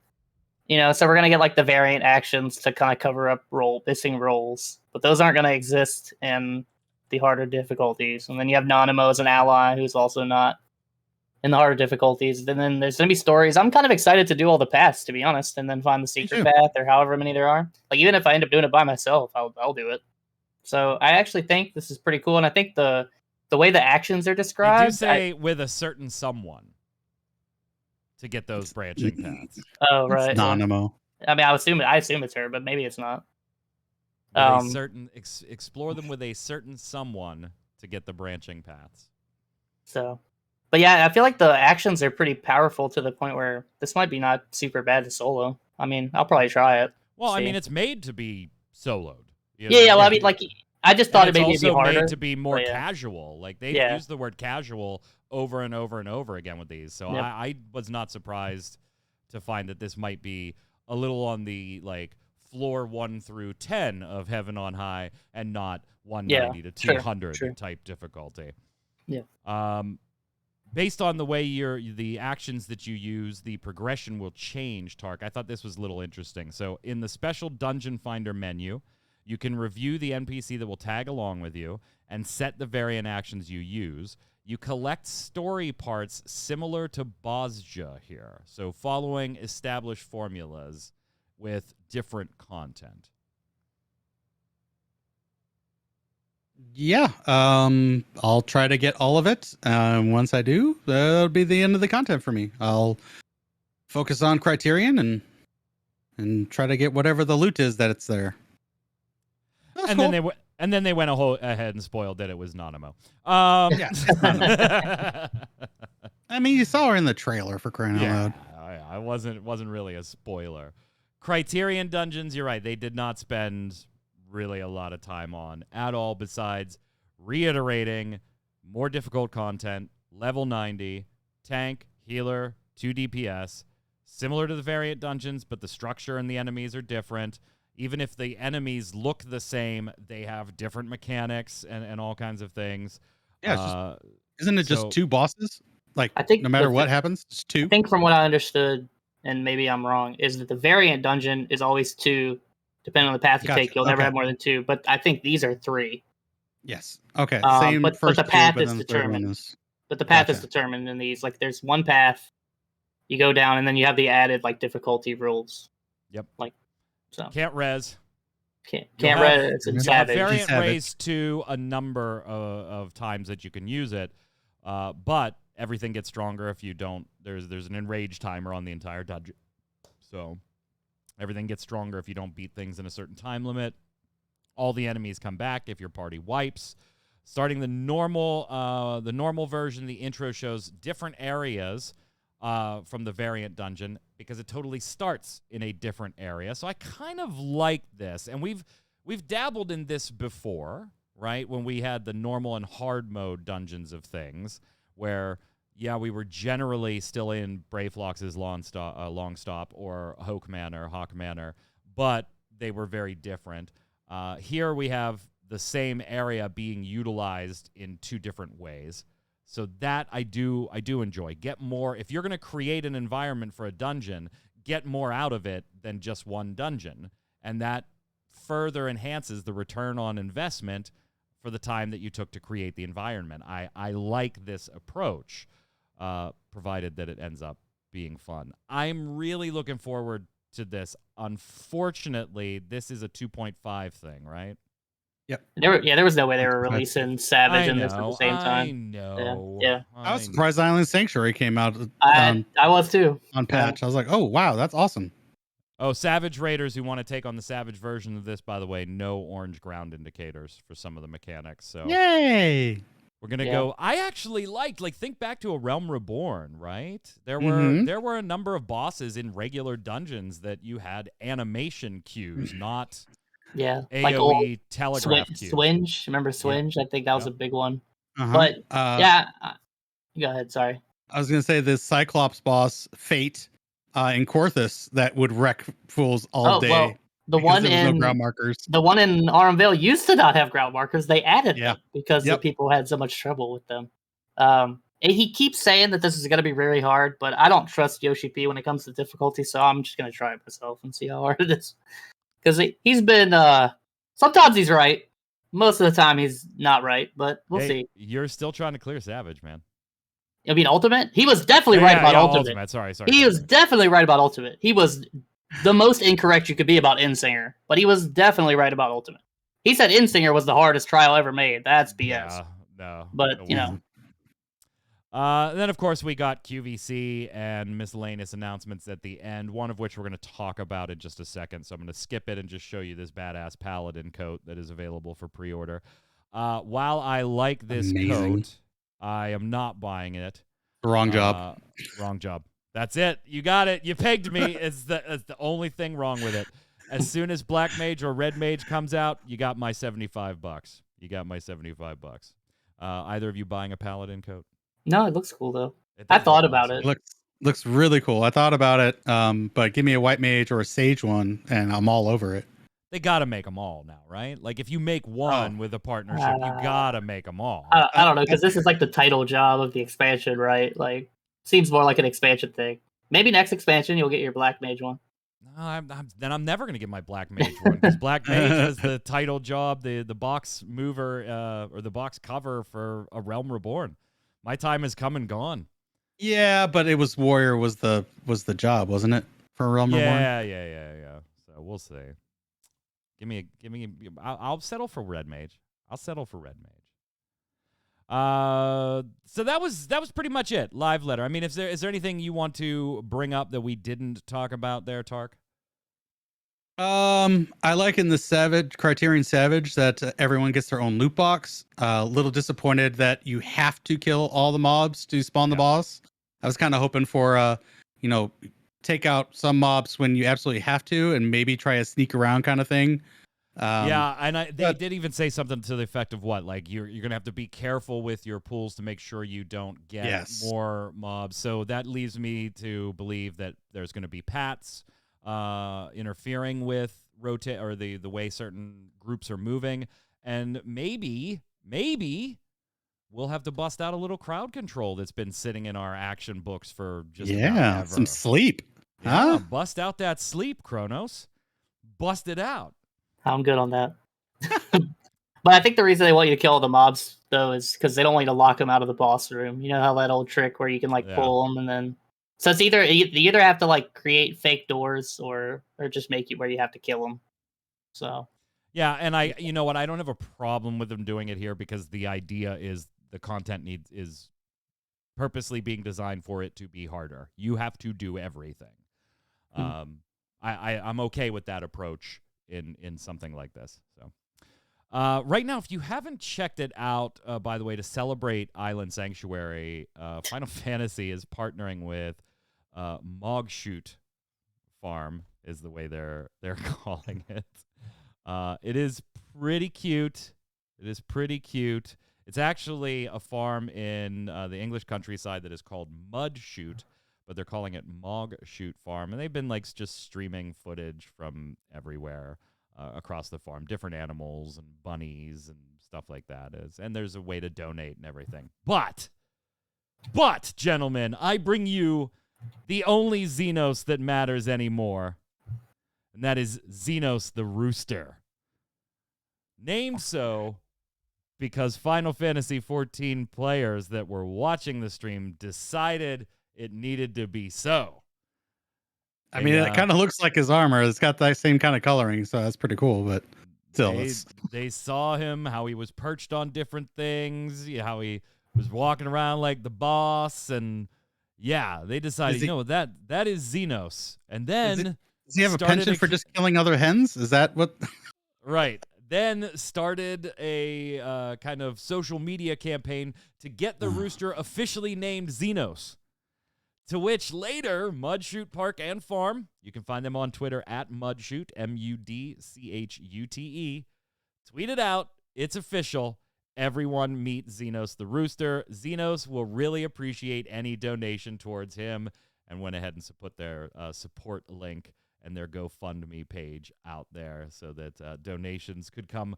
so we're gonna get the variant actions to kind of cover up missing roles, but those aren't gonna exist in the harder difficulties, and then you have Nanamo as an ally who's also not in the harder difficulties. And then there's gonna be stories. I'm kind of excited to do all the paths, to be honest, and then find the secret path or however many there are. Like even if I end up doing it by myself, I'll do it. So I actually think this is pretty cool, and I think the way the actions are described. They do say with a certain someone to get those branching paths. Oh right, it's Nanamo. I mean, I assume it's her, but maybe it's not. With a certain explore them with a certain someone to get the branching paths. So, but yeah, I feel like the actions are pretty powerful to the point where this might be not super bad to solo. I mean, I'll probably try it. Well, I mean, it's made to be soloed. Yeah. Well, I mean, like, I just thought it maybe it'd be harder. Made to be more casual. Like they use the word casual over and over and over again with these. So I was not surprised to find that this might be a little on the like floor 1 through 10 of Heaven on High and not 190 to 200 type difficulty. Yeah. Based on the way the actions that you use, the progression will change, Tark. I thought this was a little interesting. So in the special Dungeon Finder menu, you can review the NPC that will tag along with you and set the variant actions you use. You collect story parts similar to Bozja here, so following established formulas with different content. Yeah, I'll try to get all of it. Once I do, that'll be the end of the content for me. I'll focus on Criterion and try to get whatever the loot is that it's there. That's and cool. then they went ahead and spoiled that it was Nanamo. Yeah, I mean, you saw her in the trailer for crying out loud. I wasn't really a spoiler. Criterion Dungeons, you're right. They did not spend really a lot of time on at all, besides reiterating more difficult content, level 90, tank, healer, 2 DPS, similar to the variant dungeons, but the structure and the enemies are different. Even if the enemies look the same, they have different mechanics and all kinds of things. Yeah, isn't it just 2 bosses? Like, I think no matter what happens, it's 2. I think from what I understood, and maybe I'm wrong, is that the variant dungeon is always 2. Depending on the path you take, you'll never have more than 2. But I think these are 3. Yes. Okay. Same. But the path is determined. But the path is determined in these. Like, there's one path, you go down, and then you have the added like difficulty rules. Yep. Like, so can't res. Can't res. It's savage. Variant raised to a number of times that you can use it, but everything gets stronger if you don't. There's an enrage timer on the entire dungeon, so everything gets stronger if you don't beat things in a certain time limit. All the enemies come back if your party wipes. Starting the normal version, the intro shows different areas from the variant dungeon because it totally starts in a different area. So I kind of like this, and we've dabbled in this before, right? When we had the normal and hard mode dungeons of things, where we were generally still in Brayflox's Long Stop or Hawk Manor, but they were very different. Here we have the same area being utilized in 2 different ways. So that I do enjoy. Get more. If you're going to create an environment for a dungeon, get more out of it than just one dungeon. And that further enhances the return on investment for the time that you took to create the environment. I like this approach, provided that it ends up being fun. I'm really looking forward to this. Unfortunately, this is a 2.5 thing, right? Yep. There was no way they were releasing Savage and this at the same time. I know. Yeah. I was surprised Island Sanctuary came out. I was too. On patch. I was like, oh, wow, that's awesome. Oh, Savage Raiders who want to take on the Savage version of this, by the way, no orange ground indicators for some of the mechanics. So yay! We're going to go. I actually think back to A Realm Reborn, right? There were a number of bosses in regular dungeons that you had animation cues, not AoE like telegraph cues. Swinge, remember Swinge? I think that was a big one. Uh-huh. But go ahead, sorry. I was going to say this Cyclops boss, Fate, in Korthus, that would wreck fools all day. Well, the one in no ground markers. The one in Autumnvale used to not have ground markers. They added them because the people had so much trouble with them. He keeps saying that this is going to be very hard, but I don't trust Yoshi P when it comes to difficulty, so I'm just going to try it myself and see how hard it is. Because he's been sometimes he's right, Most of the time, he's not right, but we'll see. You're still trying to clear Savage, man. I mean, Ultimate? He was definitely right about Ultimate. Sorry. He was definitely right about Ultimate. He was the most incorrect you could be about Insinger, but he was definitely right about Ultimate. He said Insinger was the hardest trial ever made. That's BS. Yeah, no. But, you know. Then, of course, we got QVC and miscellaneous announcements at the end, one of which we're going to talk about in just a second. So I'm going to skip it and just show you this badass Paladin coat that is available for pre-order. While I like this coat, I am not buying it. Wrong job. Wrong job. That's it. You got it. You pegged me. It's the only thing wrong with it. As soon as Black Mage or Red Mage comes out, you got my $75. You got my $75. Either of you buying a Paladin coat? No, it looks cool though. I thought about it. Looks really cool. I thought about it, but give me a White Mage or a Sage one, and I'm all over it. They got to make them all now, right? Like, if you make one with a partnership, you got to make them all. I don't know, because this is like the title job of the expansion, right? Like, seems more like an expansion thing. Maybe next expansion you'll get your Black Mage one. No, then I'm never going to get my Black Mage one, because Black Mage is the title job, the box mover, or the box cover for A Realm Reborn. My time has come and gone. Yeah, but it was Warrior was the job, wasn't it? For Realm Reborn? Yeah. So we'll see. I'll settle for Red Mage. So that was pretty much it. Live letter. I mean, is there anything you want to bring up that we didn't talk about there, Tark? I like in the Criterion Savage that everyone gets their own loot box. A little disappointed that you have to kill all the mobs to spawn the boss. I was kind of hoping for take out some mobs when you absolutely have to, and maybe try a sneak around kind of thing. And they did even say something to the effect of what, like you're gonna have to be careful with your pools to make sure you don't get more mobs. So that leaves me to believe that there's gonna be pats interfering with the way certain groups are moving, and maybe we'll have to bust out a little crowd control that's been sitting in our action books for just about ever. Some sleep. Yeah, bust out that sleep, Kronos. Bust it out. I'm good on that. But I think the reason they want you to kill all the mobs, though, is because they don't want you to lock them out of the boss room. You know how that old trick where you can pull them and then... So it's you either have to create fake doors or just make it where you have to kill them. So... Yeah, and you know what? I don't have a problem with them doing it here because the idea is the content is purposely being designed for it to be harder. You have to do everything. I'm okay with that approach in something like this. So right now, if you haven't checked it out, by the way, to celebrate Island Sanctuary, Final Fantasy is partnering with Mogshoot Farm is the way they're calling it. It is pretty cute. It's actually a farm in the English countryside that is called Mudshoot, but they're calling it Mogshoot Farm, and they've been just streaming footage from everywhere across the farm, different animals and bunnies and stuff like that. And there's a way to donate and everything. But, gentlemen, I bring you the only Zenos that matters anymore, and that is Zenos the Rooster. Named so because Final Fantasy XIV players that were watching the stream decided it needed to be so. I mean, it kind of looks like his armor. It's got that same kind of coloring, so that's pretty cool, but still. They saw him, how he was perched on different things, how he was walking around like the boss, and they decided, that is Zenos. And then... Does he have a penchant for just killing other hens? Is that what... Right. Then started a kind of social media campaign to get the rooster officially named Zenos. To which later, Mudshoot Park and Farm, you can find them on Twitter at Mudshoot, MUDCHUTE, tweeted out, it's official, everyone meet Zenos the Rooster. Zenos will really appreciate any donation towards him, and went ahead and put their support link and their GoFundMe page out there so that donations could come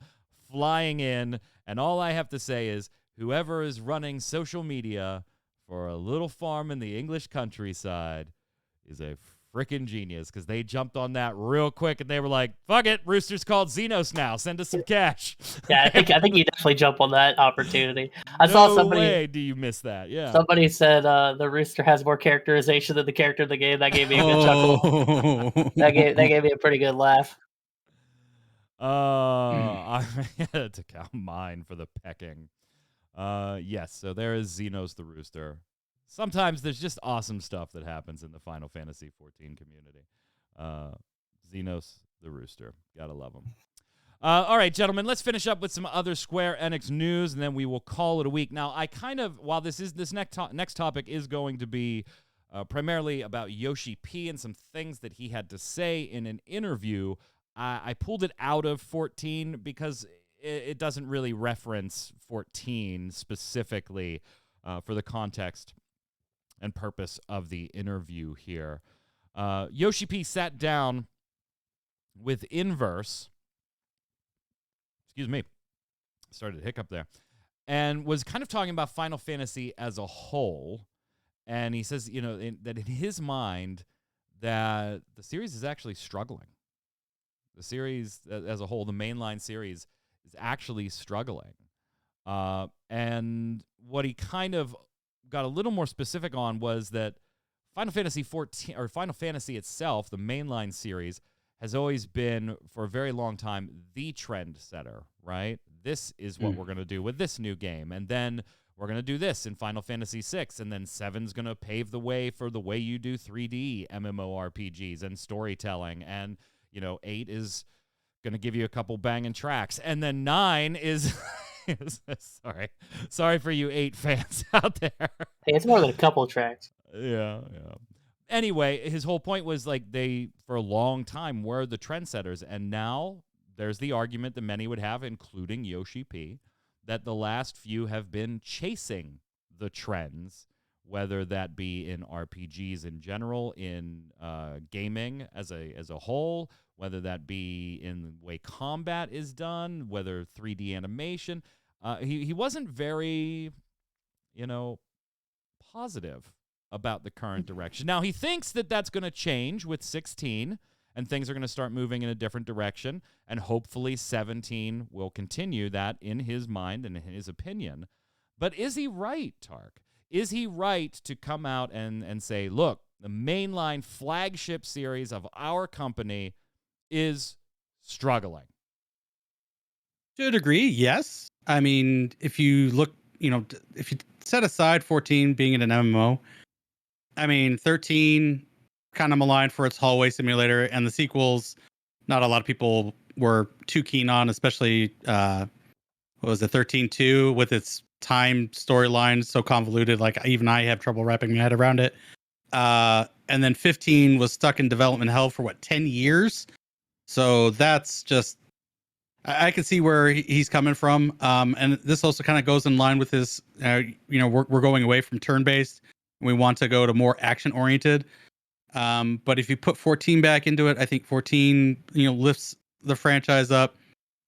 flying in. And all I have to say is, whoever is running social media for a little farm in the English countryside is a freaking genius because they jumped on that real quick and they were like, "Fuck it, Rooster's called Zenos now. Send us some cash." Yeah, I think you definitely jump on that opportunity. I no saw somebody. way do you miss that? Yeah. Somebody said the Rooster has more characterization than the character in the game. That gave me a good chuckle. That gave me a pretty good laugh. I had to count mine for the pecking. Yes, so there is Zenos the Rooster. Sometimes there's just awesome stuff that happens in the Final Fantasy XIV community. Zenos the Rooster. Gotta love him. All right, gentlemen, let's finish up with some other Square Enix news, and then we will call it a week. Now, while this next topic is going to be primarily about Yoshi P and some things that he had to say in an interview, I pulled it out of 14 because it doesn't really reference 14 specifically for the context and purpose of the interview here. Yoshi P sat down with Inverse. Excuse me. Started to hiccup there. And was kind of talking about Final Fantasy as a whole. And he says, that in his mind, that the series is actually struggling. The series as a whole, the mainline series, is actually struggling. And what he kind of got a little more specific on was that Final Fantasy XIV, or Final Fantasy itself, the mainline series, has always been, for a very long time, the trend setter, right? This is what we're going to do with this new game. And then we're going to do this in Final Fantasy VI. And then 7's going to pave the way for the way you do 3D MMORPGs and storytelling. And, 8 is going to give you a couple banging tracks. And then 9 is... Sorry for you 8 fans out there. Hey, it's more than a couple tracks. Yeah. Anyway, his whole point was like they, for a long time, were the trendsetters, and now there's the argument that many would have, including Yoshi P, that the last few have been chasing the trends, whether that be in RPGs in general, in gaming as a whole, whether that be in the way combat is done, whether 3D animation. He wasn't very, positive about the current direction. Now, he thinks that that's going to change with 16, and things are going to start moving in a different direction, and hopefully 17 will continue that in his mind and in his opinion. But is he right, Tark? Is he right to come out and say, look, the mainline flagship series of our company is struggling? To a degree, yes. I mean, if you look, if you set aside 14 being in an MMO, I mean, 13 kind of maligned for its hallway simulator, and the sequels, not a lot of people were too keen on, especially, what was it, 13-2 with its time storyline so convoluted, like even I have trouble wrapping my head around it. And then 15 was stuck in development hell for 10 years. So that's just, I can see where he's coming from. And this also kind of goes in line with his, we're going away from turn-based. We want to go to more action-oriented. But if you put 14 back into it, I think 14, lifts the franchise up.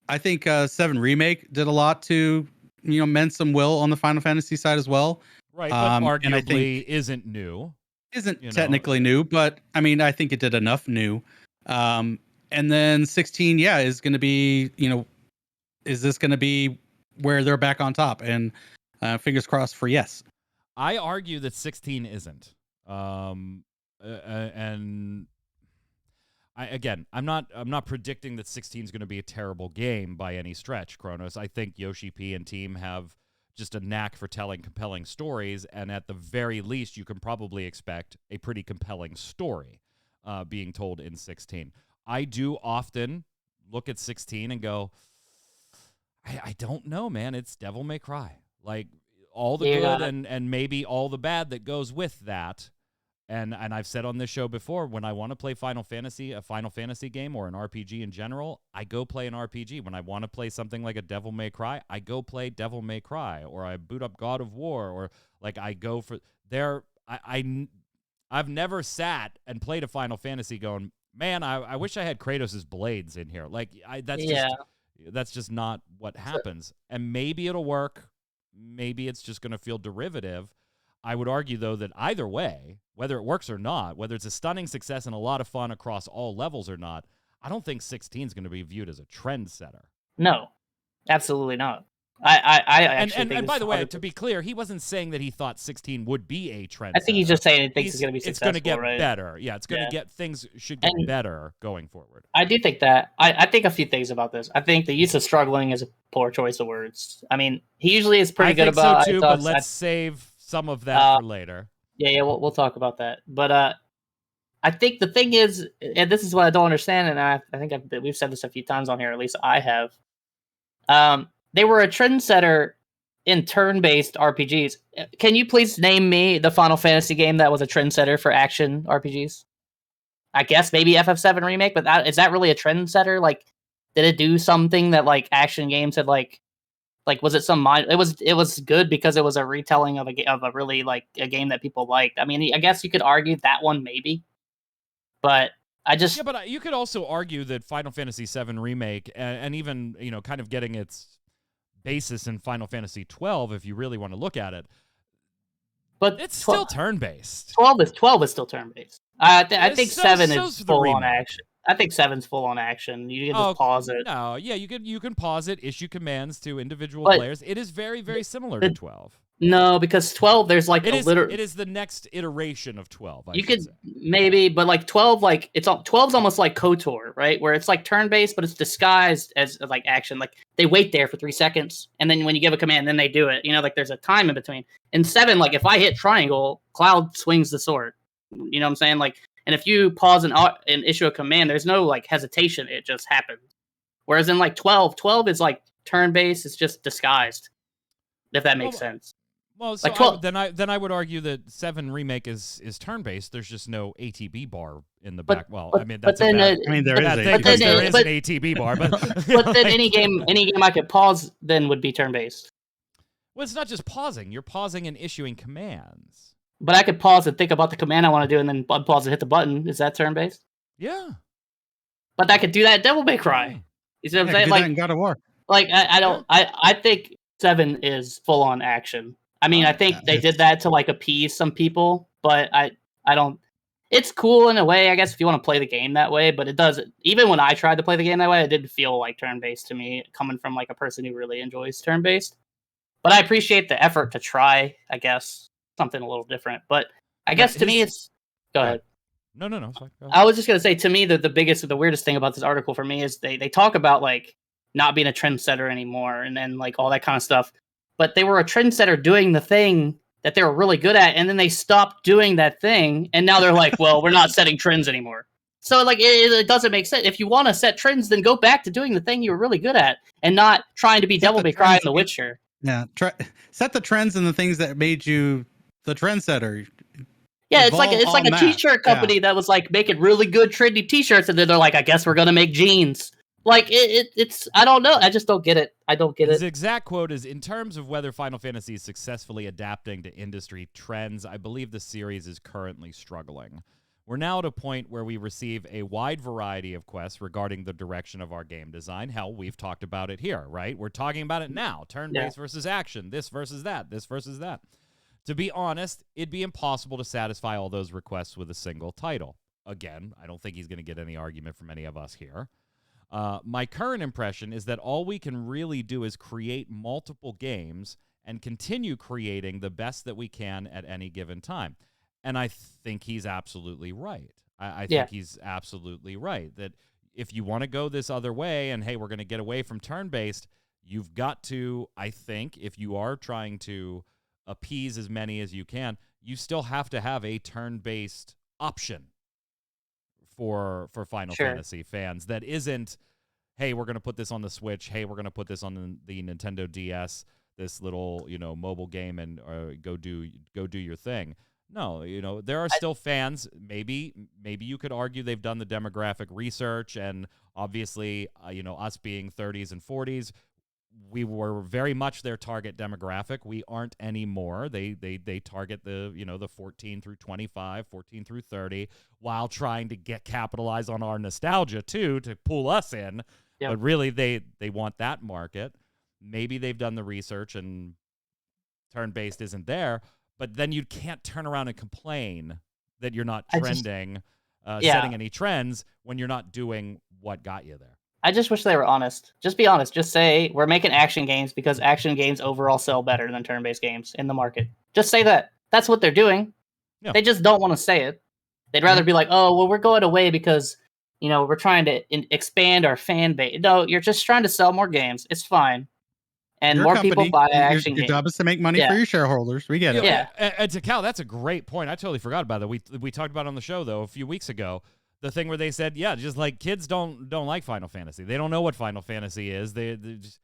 I think 7 Remake did a lot to, mend some will on the Final Fantasy side as well. Right, but arguably isn't new. Isn't technically new, but I mean, I think it did enough new. And then 16, is going to be, is this going to be where they're back on top? And fingers crossed for yes. I argue that 16 isn't. And I'm not predicting that 16 is going to be a terrible game by any stretch, Kronos. I think Yoshi P and team have just a knack for telling compelling stories, and at the very least, you can probably expect a pretty compelling story being told in 16. I do often look at 16 and go, I don't know, man. It's Devil May Cry. Like, all the good and maybe all the bad that goes with that. And I've said on this show before, when I want to play a Final Fantasy game or an RPG in general, I go play an RPG. When I want to play something like a Devil May Cry, I go play Devil May Cry, or I boot up God of War, or like I go for there. I've never sat and played a Final Fantasy going, man, I wish I had Kratos' blades in here. Like that's just not what happens. And maybe it'll work. Maybe it's just going to feel derivative. I would argue, though, that either way, whether it works or not, whether it's a stunning success and a lot of fun across all levels or not, I don't think 16 is going to be viewed as a trendsetter. No, absolutely not. I actually think and by the way, 100%. to be clear, he wasn't saying that he thought 16 would be a trendsetter. I think he's just saying he thinks it's going to be successful. It's going to get right? better. Yeah, it's going to get things should get better going forward. I do think that. I think a few things about this. I think the use of struggling is a poor choice of words. I mean, he usually is pretty good about. So too, but let's save some of that for later. Yeah, we'll talk about that. But I think the thing is, and this is what I don't understand, and I think we've said this a few times on here. At least I have. They were a trendsetter in turn-based RPGs. Can you please name me the Final Fantasy game that was a trendsetter for action RPGs? I guess maybe FF7 remake, but is that really a trendsetter? Like, did it do something that like action games had like was it some mind? It was good because it was a retelling of a really like a game that people liked. I mean, I guess you could argue that one maybe, but but you could also argue that Final Fantasy VII remake and even kind of getting its basis in Final Fantasy XII, if you really want to look at it, but it's still turn-based. 12 is still turn-based. I think 7 is full on action. I think 7's full on action. You can just pause it. No, yeah, you can pause it, issue commands to individual players. It is very, very similar to 12. No, because 12, there's like it is the next iteration of 12. You could say. Maybe, but like 12, like 12's almost like KOTOR, right? Where it's like turn-based, but it's disguised as like action. Like they wait there for 3 seconds, and then when you give a command, then they do it. Like there's a time in between. In 7, like if I hit triangle, Cloud swings the sword. You know what I'm saying? Like, and if you pause and issue a command, there's no like hesitation. It just happens. Whereas in like 12 is like turn-based. It's just disguised. If that makes sense. Well, so like then I would argue that 7 remake is turn-based. There's just no ATB bar in the back. Well, I mean that's there is an ATB bar, but but then any game I could pause then would be turn-based. Well, it's not just pausing. You're pausing and issuing commands. But I could pause and think about the command I want to do, and then unpause and hit the button. Is that turn-based? Yeah. But I could do that at Devil May Cry. You see what I'm saying? Like God of War. Like I don't. I think 7 is full-on action. I mean, I think they did that to like appease some people, but I don't. It's cool in a way, I guess, if you want to play the game that way. But it doesn't. Even when I tried to play the game that way, it didn't feel like turn-based to me, coming from like a person who really enjoys turn-based. But I appreciate the effort to try, I guess, something a little different. But I guess to me, it's. Go ahead. No. Sorry, I was just gonna say, to me, the weirdest thing about this article for me is they talk about like not being a trendsetter anymore, and then like all that kind of stuff. But they were a trendsetter doing the thing that they were really good at, and then they stopped doing that thing, and now they're like, well, we're not setting trends anymore. So like it doesn't make sense. If you want to set trends, then go back to doing the thing you were really good at, and not trying to be Devil May Cry and The Witcher. Yeah, set the trends and the things that made you the trendsetter. Yeah, it's like a t-shirt company that was like making really good trendy t-shirts, and then they're like, I guess we're gonna make jeans. Like it's I don't know. I just don't get it. I don't get it. His exact quote is, in terms of whether Final Fantasy is successfully adapting to industry trends, I believe the series is currently struggling. We're now at a point where we receive a wide variety of quests regarding the direction of our game design. Hell, we've talked about it here, right? We're talking about it now. Turn-based versus action. This versus that. This versus that. To be honest, it'd be impossible to satisfy all those requests with a single title. Again, I don't think he's going to get any argument from any of us here. My current impression is that all we can really do is create multiple games and continue creating the best that we can at any given time. And I think he's absolutely right. I think he's absolutely right that if you want to go this other way and, hey, we're going to get away from turn-based, you've got to, I think, if you are trying to appease as many as you can, you still have to have a turn-based option for Final Fantasy fans that isn't, hey, we're going to put this on the Switch, hey, we're going to put this on the Nintendo DS, this little, mobile game, and go do your thing. No, there are still fans. Maybe you could argue they've done the demographic research, and obviously, us being 30s and 40s, we were very much their target demographic. We aren't anymore. They target the 14 through 25, 14 through 30, while trying to capitalize on our nostalgia too, to pull us in. Yep. But really, they want that market. Maybe they've done the research and turn-based isn't there. but then you can't turn around and complain that you're not I just- trending, Yeah. setting any trends when you're not doing what got you there. I just wish they were honest. Just be honest. Just say we're making action games because action games overall sell better than turn-based games in the market. Just say that. That's what they're doing. Yeah. They just don't want to say it. They'd rather be like, oh, well, we're going away because, we're trying to expand our fan base. No, you're just trying to sell more games. It's fine. And Your more company, people buy your action games. Your job is to make money Yeah. for your shareholders. We get it. Yeah. And to Cal, that's a great point. I totally forgot about that. We talked about it on the show though a few weeks ago. The thing where they said, yeah, just like kids don't like Final Fantasy. They don't know what Final Fantasy is. They just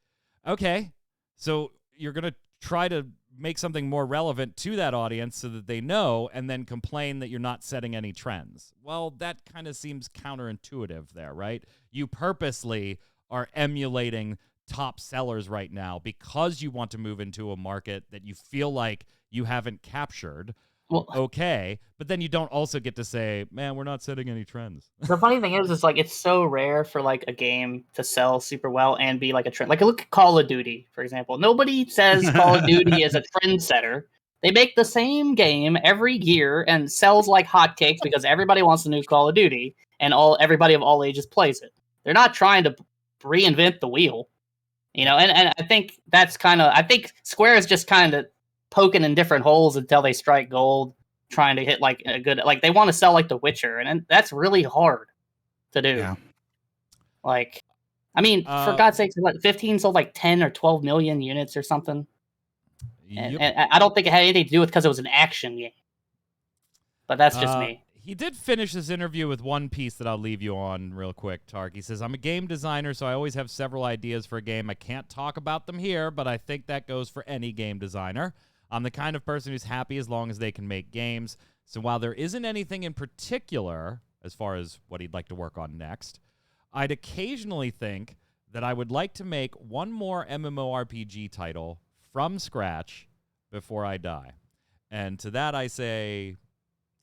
okay. So you're gonna try to make something more relevant to that audience so that they know, and then complain that you're not setting any trends. Well, that kind of seems counterintuitive there, right? You purposely are emulating top sellers right now because you want to move into a market that you feel like you haven't captured. Well, Okay, but then you don't also get to say, man, we're not setting any trends. the funny thing is like it's so rare for like a game to sell super well and be like a trend. Like look at Call of Duty, for example. Nobody says Call of Duty is a trendsetter. They make the same game every year and sells like hotcakes because everybody wants the new Call of Duty and everybody of all ages plays it. They're not trying to reinvent the wheel, And I think that's I think Square is just kind of poking in different holes until they strike gold, trying to hit like a good, like they want to sell like The Witcher, and that's really hard to do. Yeah. Like, I mean, for God's sakes, 15 sold like 10 or 12 million units or something. Yep. And I don't think it had anything to do with because it was an action game. But that's just me. He did finish this interview with one piece that I'll leave you on real quick, Tark. He says, I'm a game designer, so I always have several ideas for a game. I can't talk about them here, but I think that goes for any game designer. I'm the kind of person who's happy as long as they can make games. So while there isn't anything in particular as far as what he'd like to work on next, I'd occasionally think that I would like to make one more MMORPG title from scratch before I die. And to that I say,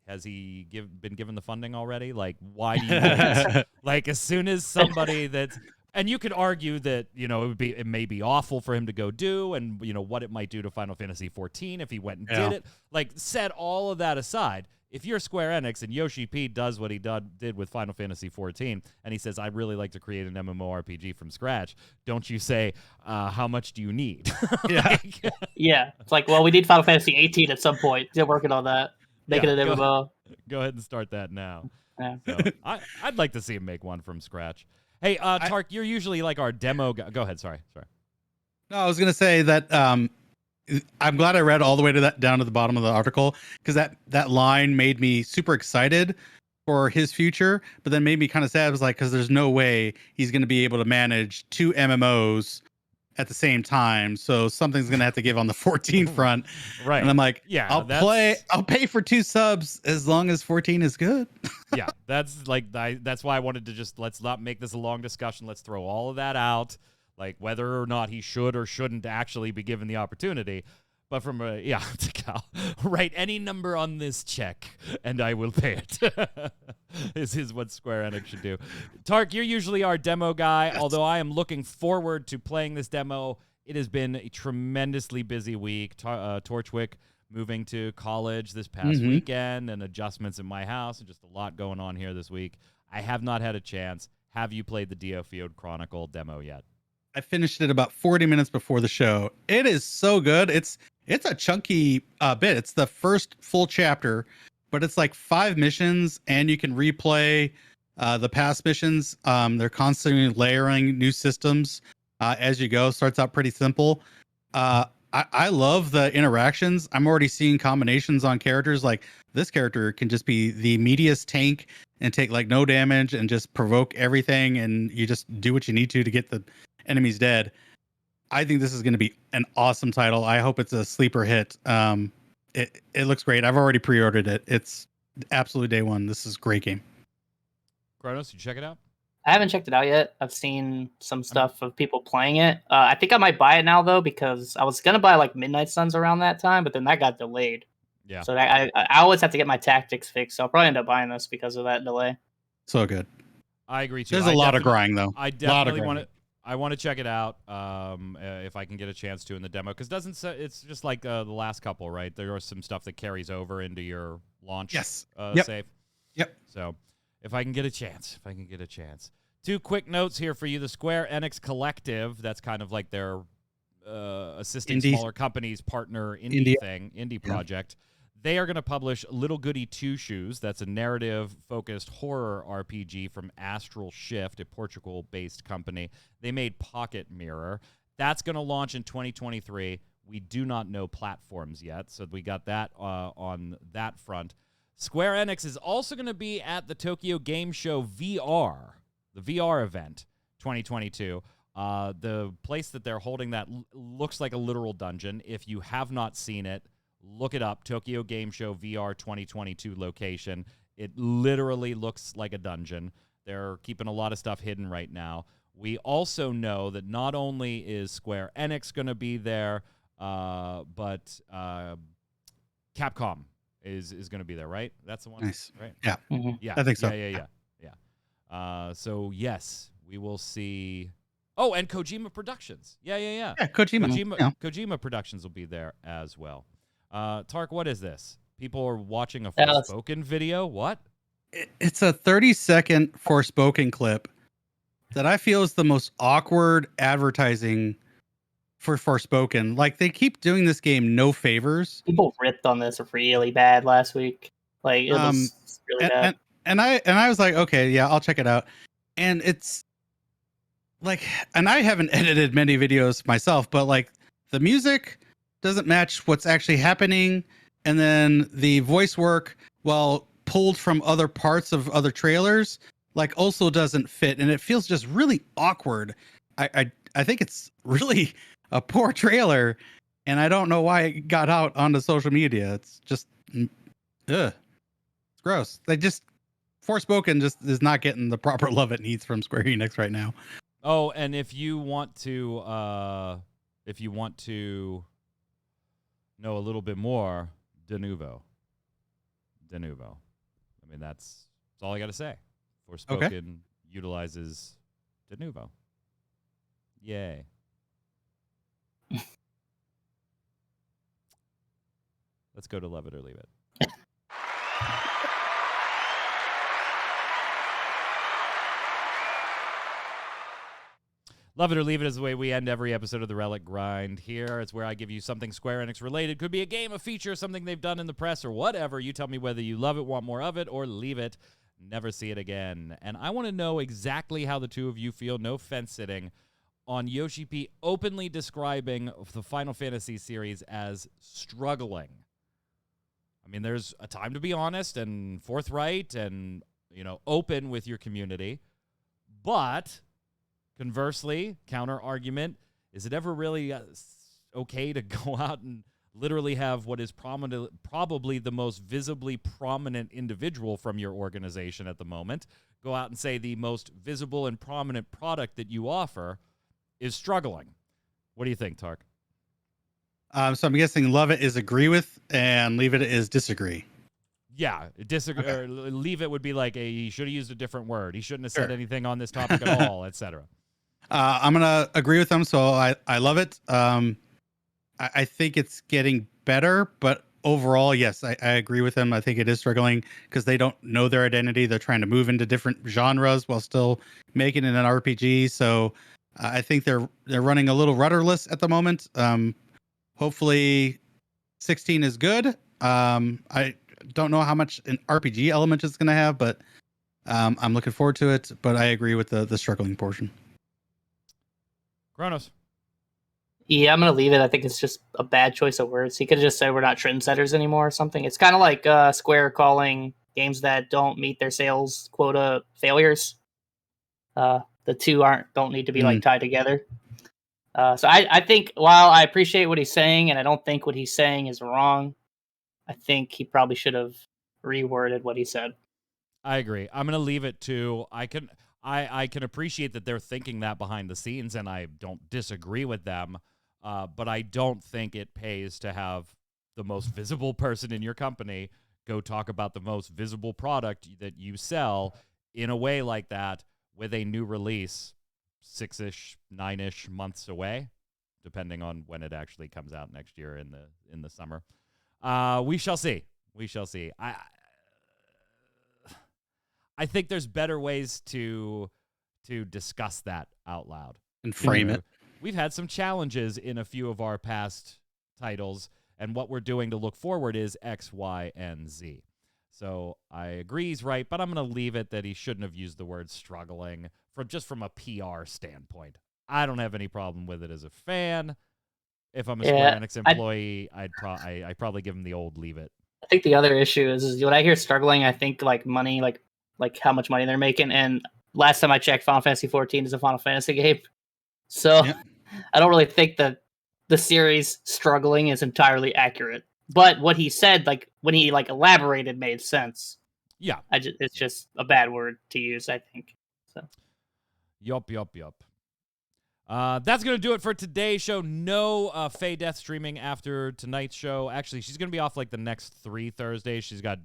has he been given the funding already? Like, why do you wait? Like, as soon as somebody that's... And you could argue that, it may be awful for him to go do, and, what it might do to Final Fantasy XIV if he went and did it. Like, set all of that aside. If you're Square Enix and Yoshi P does what he did with Final Fantasy XIV, and he says, I'd really like to create an MMORPG from scratch, don't you say, how much do you need? Yeah. Yeah. It's like, well, we need Final Fantasy XVIII at some point. They're working on that. Make it an MMO. Go ahead and start that now. Yeah. So, I'd like to see him make one from scratch. Hey, Tark, you're usually like our demo guy. Go ahead. Sorry. No, I was going to say that I'm glad I read all the way down to the bottom of the article, because that line made me super excited for his future, but then made me kind of sad. I was like, because there's no way he's going to be able to manage 2 MMOs at the same time, so something's gonna have to give on the 14 front, Right? And I'm like, yeah, I'll pay for 2 subs as long as 14 is good. Yeah, that's why I wanted to just, let's not make this a long discussion. Let's throw all of that out, like whether or not he should or shouldn't actually be given the opportunity. But from to Cal, write any number on this check and I will pay it. This is what Square Enix should do. Tark, you're usually our demo guy, although I am looking forward to playing this demo. It has been a tremendously busy week. Torchwick moving to college this past weekend, and adjustments in my house, and just a lot going on here this week. I have not had a chance. Have you played the Diofield Chronicle demo yet? I finished it about 40 minutes before the show. It is so good. It's a chunky bit. It's the first full chapter, but it's like 5 missions, and you can replay the past missions. They're constantly layering new systems as you go. Starts out pretty simple. I love the interactions. I'm already seeing combinations on characters. Like, this character can just be the meatiest tank and take like no damage and just provoke everything, and you just do what you need to get the enemies dead. I think this is going to be an awesome title. I hope it's a sleeper hit. It looks great. I've already pre-ordered it. It's absolutely day one. This is a great game. Kronos, did you check it out? I haven't checked it out yet. I've seen some stuff of people playing it. I think I might buy it now though, because I was gonna buy like Midnight Suns around that time, but then that got delayed. Yeah. So I always have to get my tactics fixed. So I'll probably end up buying this because of that delay. So good. I agree too. There's a lot of grind though. I definitely want to. I want to check it out if I can get a chance to in the demo, because it's just like the last couple, right? There was some stuff that carries over into your launch save. Yep. So if I can get a chance. Two quick notes here for you. The Square Enix Collective, that's kind of like their assisting smaller companies partner indie project. They are going to publish Little Goody Two Shoes. That's a narrative-focused horror RPG from Astral Shift, a Portugal-based company. They made Pocket Mirror. That's going to launch in 2023. We do not know platforms yet, so we got that on that front. Square Enix is also going to be at the Tokyo Game Show VR, the VR event, 2022. The place that they're holding that looks like a literal dungeon. If you have not seen it, look it up. Tokyo Game Show VR 2022 location. It literally looks like a dungeon. They're keeping a lot of stuff hidden right now. We also know that not only is Square Enix going to be there, but Capcom is going to be there, right? That's the one, nice. Right? Yeah. Mm-hmm. Yeah. I think so. Yeah. So yes, we will see. Oh, and Kojima Productions. Yeah. Yeah, Kojima. Yeah. Kojima Productions will be there as well. Tark, what is this? People are watching a Forspoken video? What? It's a 30-second Forspoken clip that I feel is the most awkward advertising for Forspoken. Like, they keep doing this game no favors. People ripped on this really bad last week. Like, it was really bad. And I was like, okay, yeah, I'll check it out. And it's like, and I haven't edited many videos myself, but like the music doesn't match what's actually happening, and then the voice work, while pulled from other parts of other trailers, like also doesn't fit, and it feels just really awkward. I think it's really a poor trailer, and I don't know why it got out onto social media. It's just it's gross. Forspoken just is not getting the proper love it needs from Square Enix right now. Oh, and if you want to know a little bit more, de novo. I mean, that's all I got to say. Forspoken utilizes de novo. Yay. Let's go to Love It or Leave It. Love It or Leave It is the way we end every episode of the Relic Grind here. It's where I give you something Square Enix related. Could be a game, a feature, something they've done in the press, or whatever. You tell me whether you love it, want more of it, or leave it, never see it again. And I want to know exactly how the two of you feel, no fence sitting, on Yoshi P openly describing the Final Fantasy series as struggling. I mean, there's a time to be honest and forthright and, open with your community. But conversely, counter argument, is it ever really okay to go out and literally have what is probably the most visibly prominent individual from your organization at the moment go out and say the most visible and prominent product that you offer is struggling? What do you think, Tark? So I'm guessing love it is agree with and leave it is disagree. Yeah, disagree. Okay. Or leave it would be like he should have used a different word. He shouldn't have said anything on this topic at all, etc. I'm gonna agree with them. So I love it. I think it's getting better, but overall, yes, I agree with them. I think it is struggling because they don't know their identity. They're trying to move into different genres while still making it an RPG. So I think they're running a little rudderless at the moment. Hopefully 16 is good. I don't know how much an RPG element it's going to have, but I'm looking forward to it. But I agree with the struggling portion. Kronos. Yeah, I'm going to leave it. I think it's just a bad choice of words. He could have just said we're not trendsetters anymore or something. It's kind of like Square calling games that don't meet their sales quota failures. The two don't need to be like tied together. So I think while I appreciate what he's saying, and I don't think what he's saying is wrong, I think he probably should have reworded what he said. I agree. I'm going to leave it to I can appreciate that they're thinking that behind the scenes, and I don't disagree with them. But I don't think it pays to have the most visible person in your company go talk about the most visible product that you sell in a way like that with a new release 6-ish, 9-ish months away, depending on when it actually comes out next year in the summer. We shall see. We shall see. I think there's better ways to discuss that out loud and frame it. We've had some challenges in a few of our past titles, and what we're doing to look forward is X, Y, and Z. So I agree he's right, but I'm going to leave it that he shouldn't have used the word struggling from a PR standpoint. I don't have any problem with it as a fan. If I'm a Square Enix employee, I'd probably give him the old leave it. I think the other issue is when I hear struggling, I think like money, like how much money they're making. And last time I checked, Final Fantasy XIV is a Final Fantasy game. So I don't really think that the series struggling is entirely accurate. But what he said, like when he elaborated, made sense. Yeah. It's just a bad word to use, I think. So. Yup. That's going to do it for today's show. No Faye Death streaming after tonight's show. Actually, she's going to be off like the next 3 Thursdays. She's got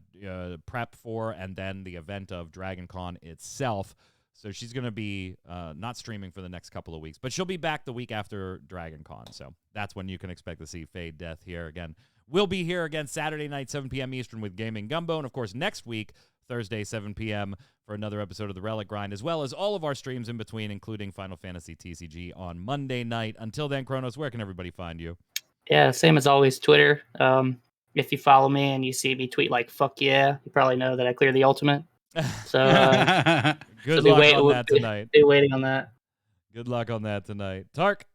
prep for and then the event of Dragon Con itself. So she's going to be not streaming for the next couple of weeks. But she'll be back the week after Dragon Con. So that's when you can expect to see Faye Death here again. We'll be here again Saturday night, 7 p.m. Eastern with Gaming Gumbo. And, of course, next week, Thursday, 7 p.m. for another episode of the Relic Grind, as well as all of our streams in between, including Final Fantasy TCG on Monday night. Until then, Kronos, where can everybody find you? Yeah, same as always, Twitter. If you follow me and you see me tweet like, fuck yeah, you probably know that I cleared the ultimate. So good luck on that tonight. Be waiting on that. Good luck on that tonight. Tark?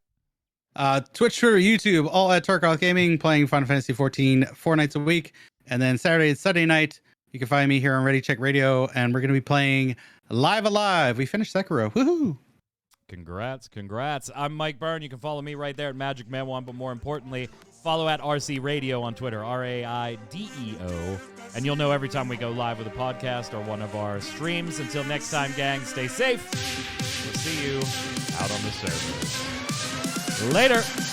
Twitch, Twitter, YouTube, all at Tarkoth Gaming, playing Final Fantasy XIV 4 nights a week. And then Saturday and Sunday night, you can find me here on Ready Check Radio, and we're going to be playing Live Alive. We finished Sekiro. Woohoo! Congrats. I'm Mike Byrne. You can follow me right there at Magic Man 1, but more importantly, follow at RC Radio on Twitter, RAIDEO. And you'll know every time we go live with a podcast or one of our streams. Until next time, gang, stay safe. We'll see you out on the server. Later.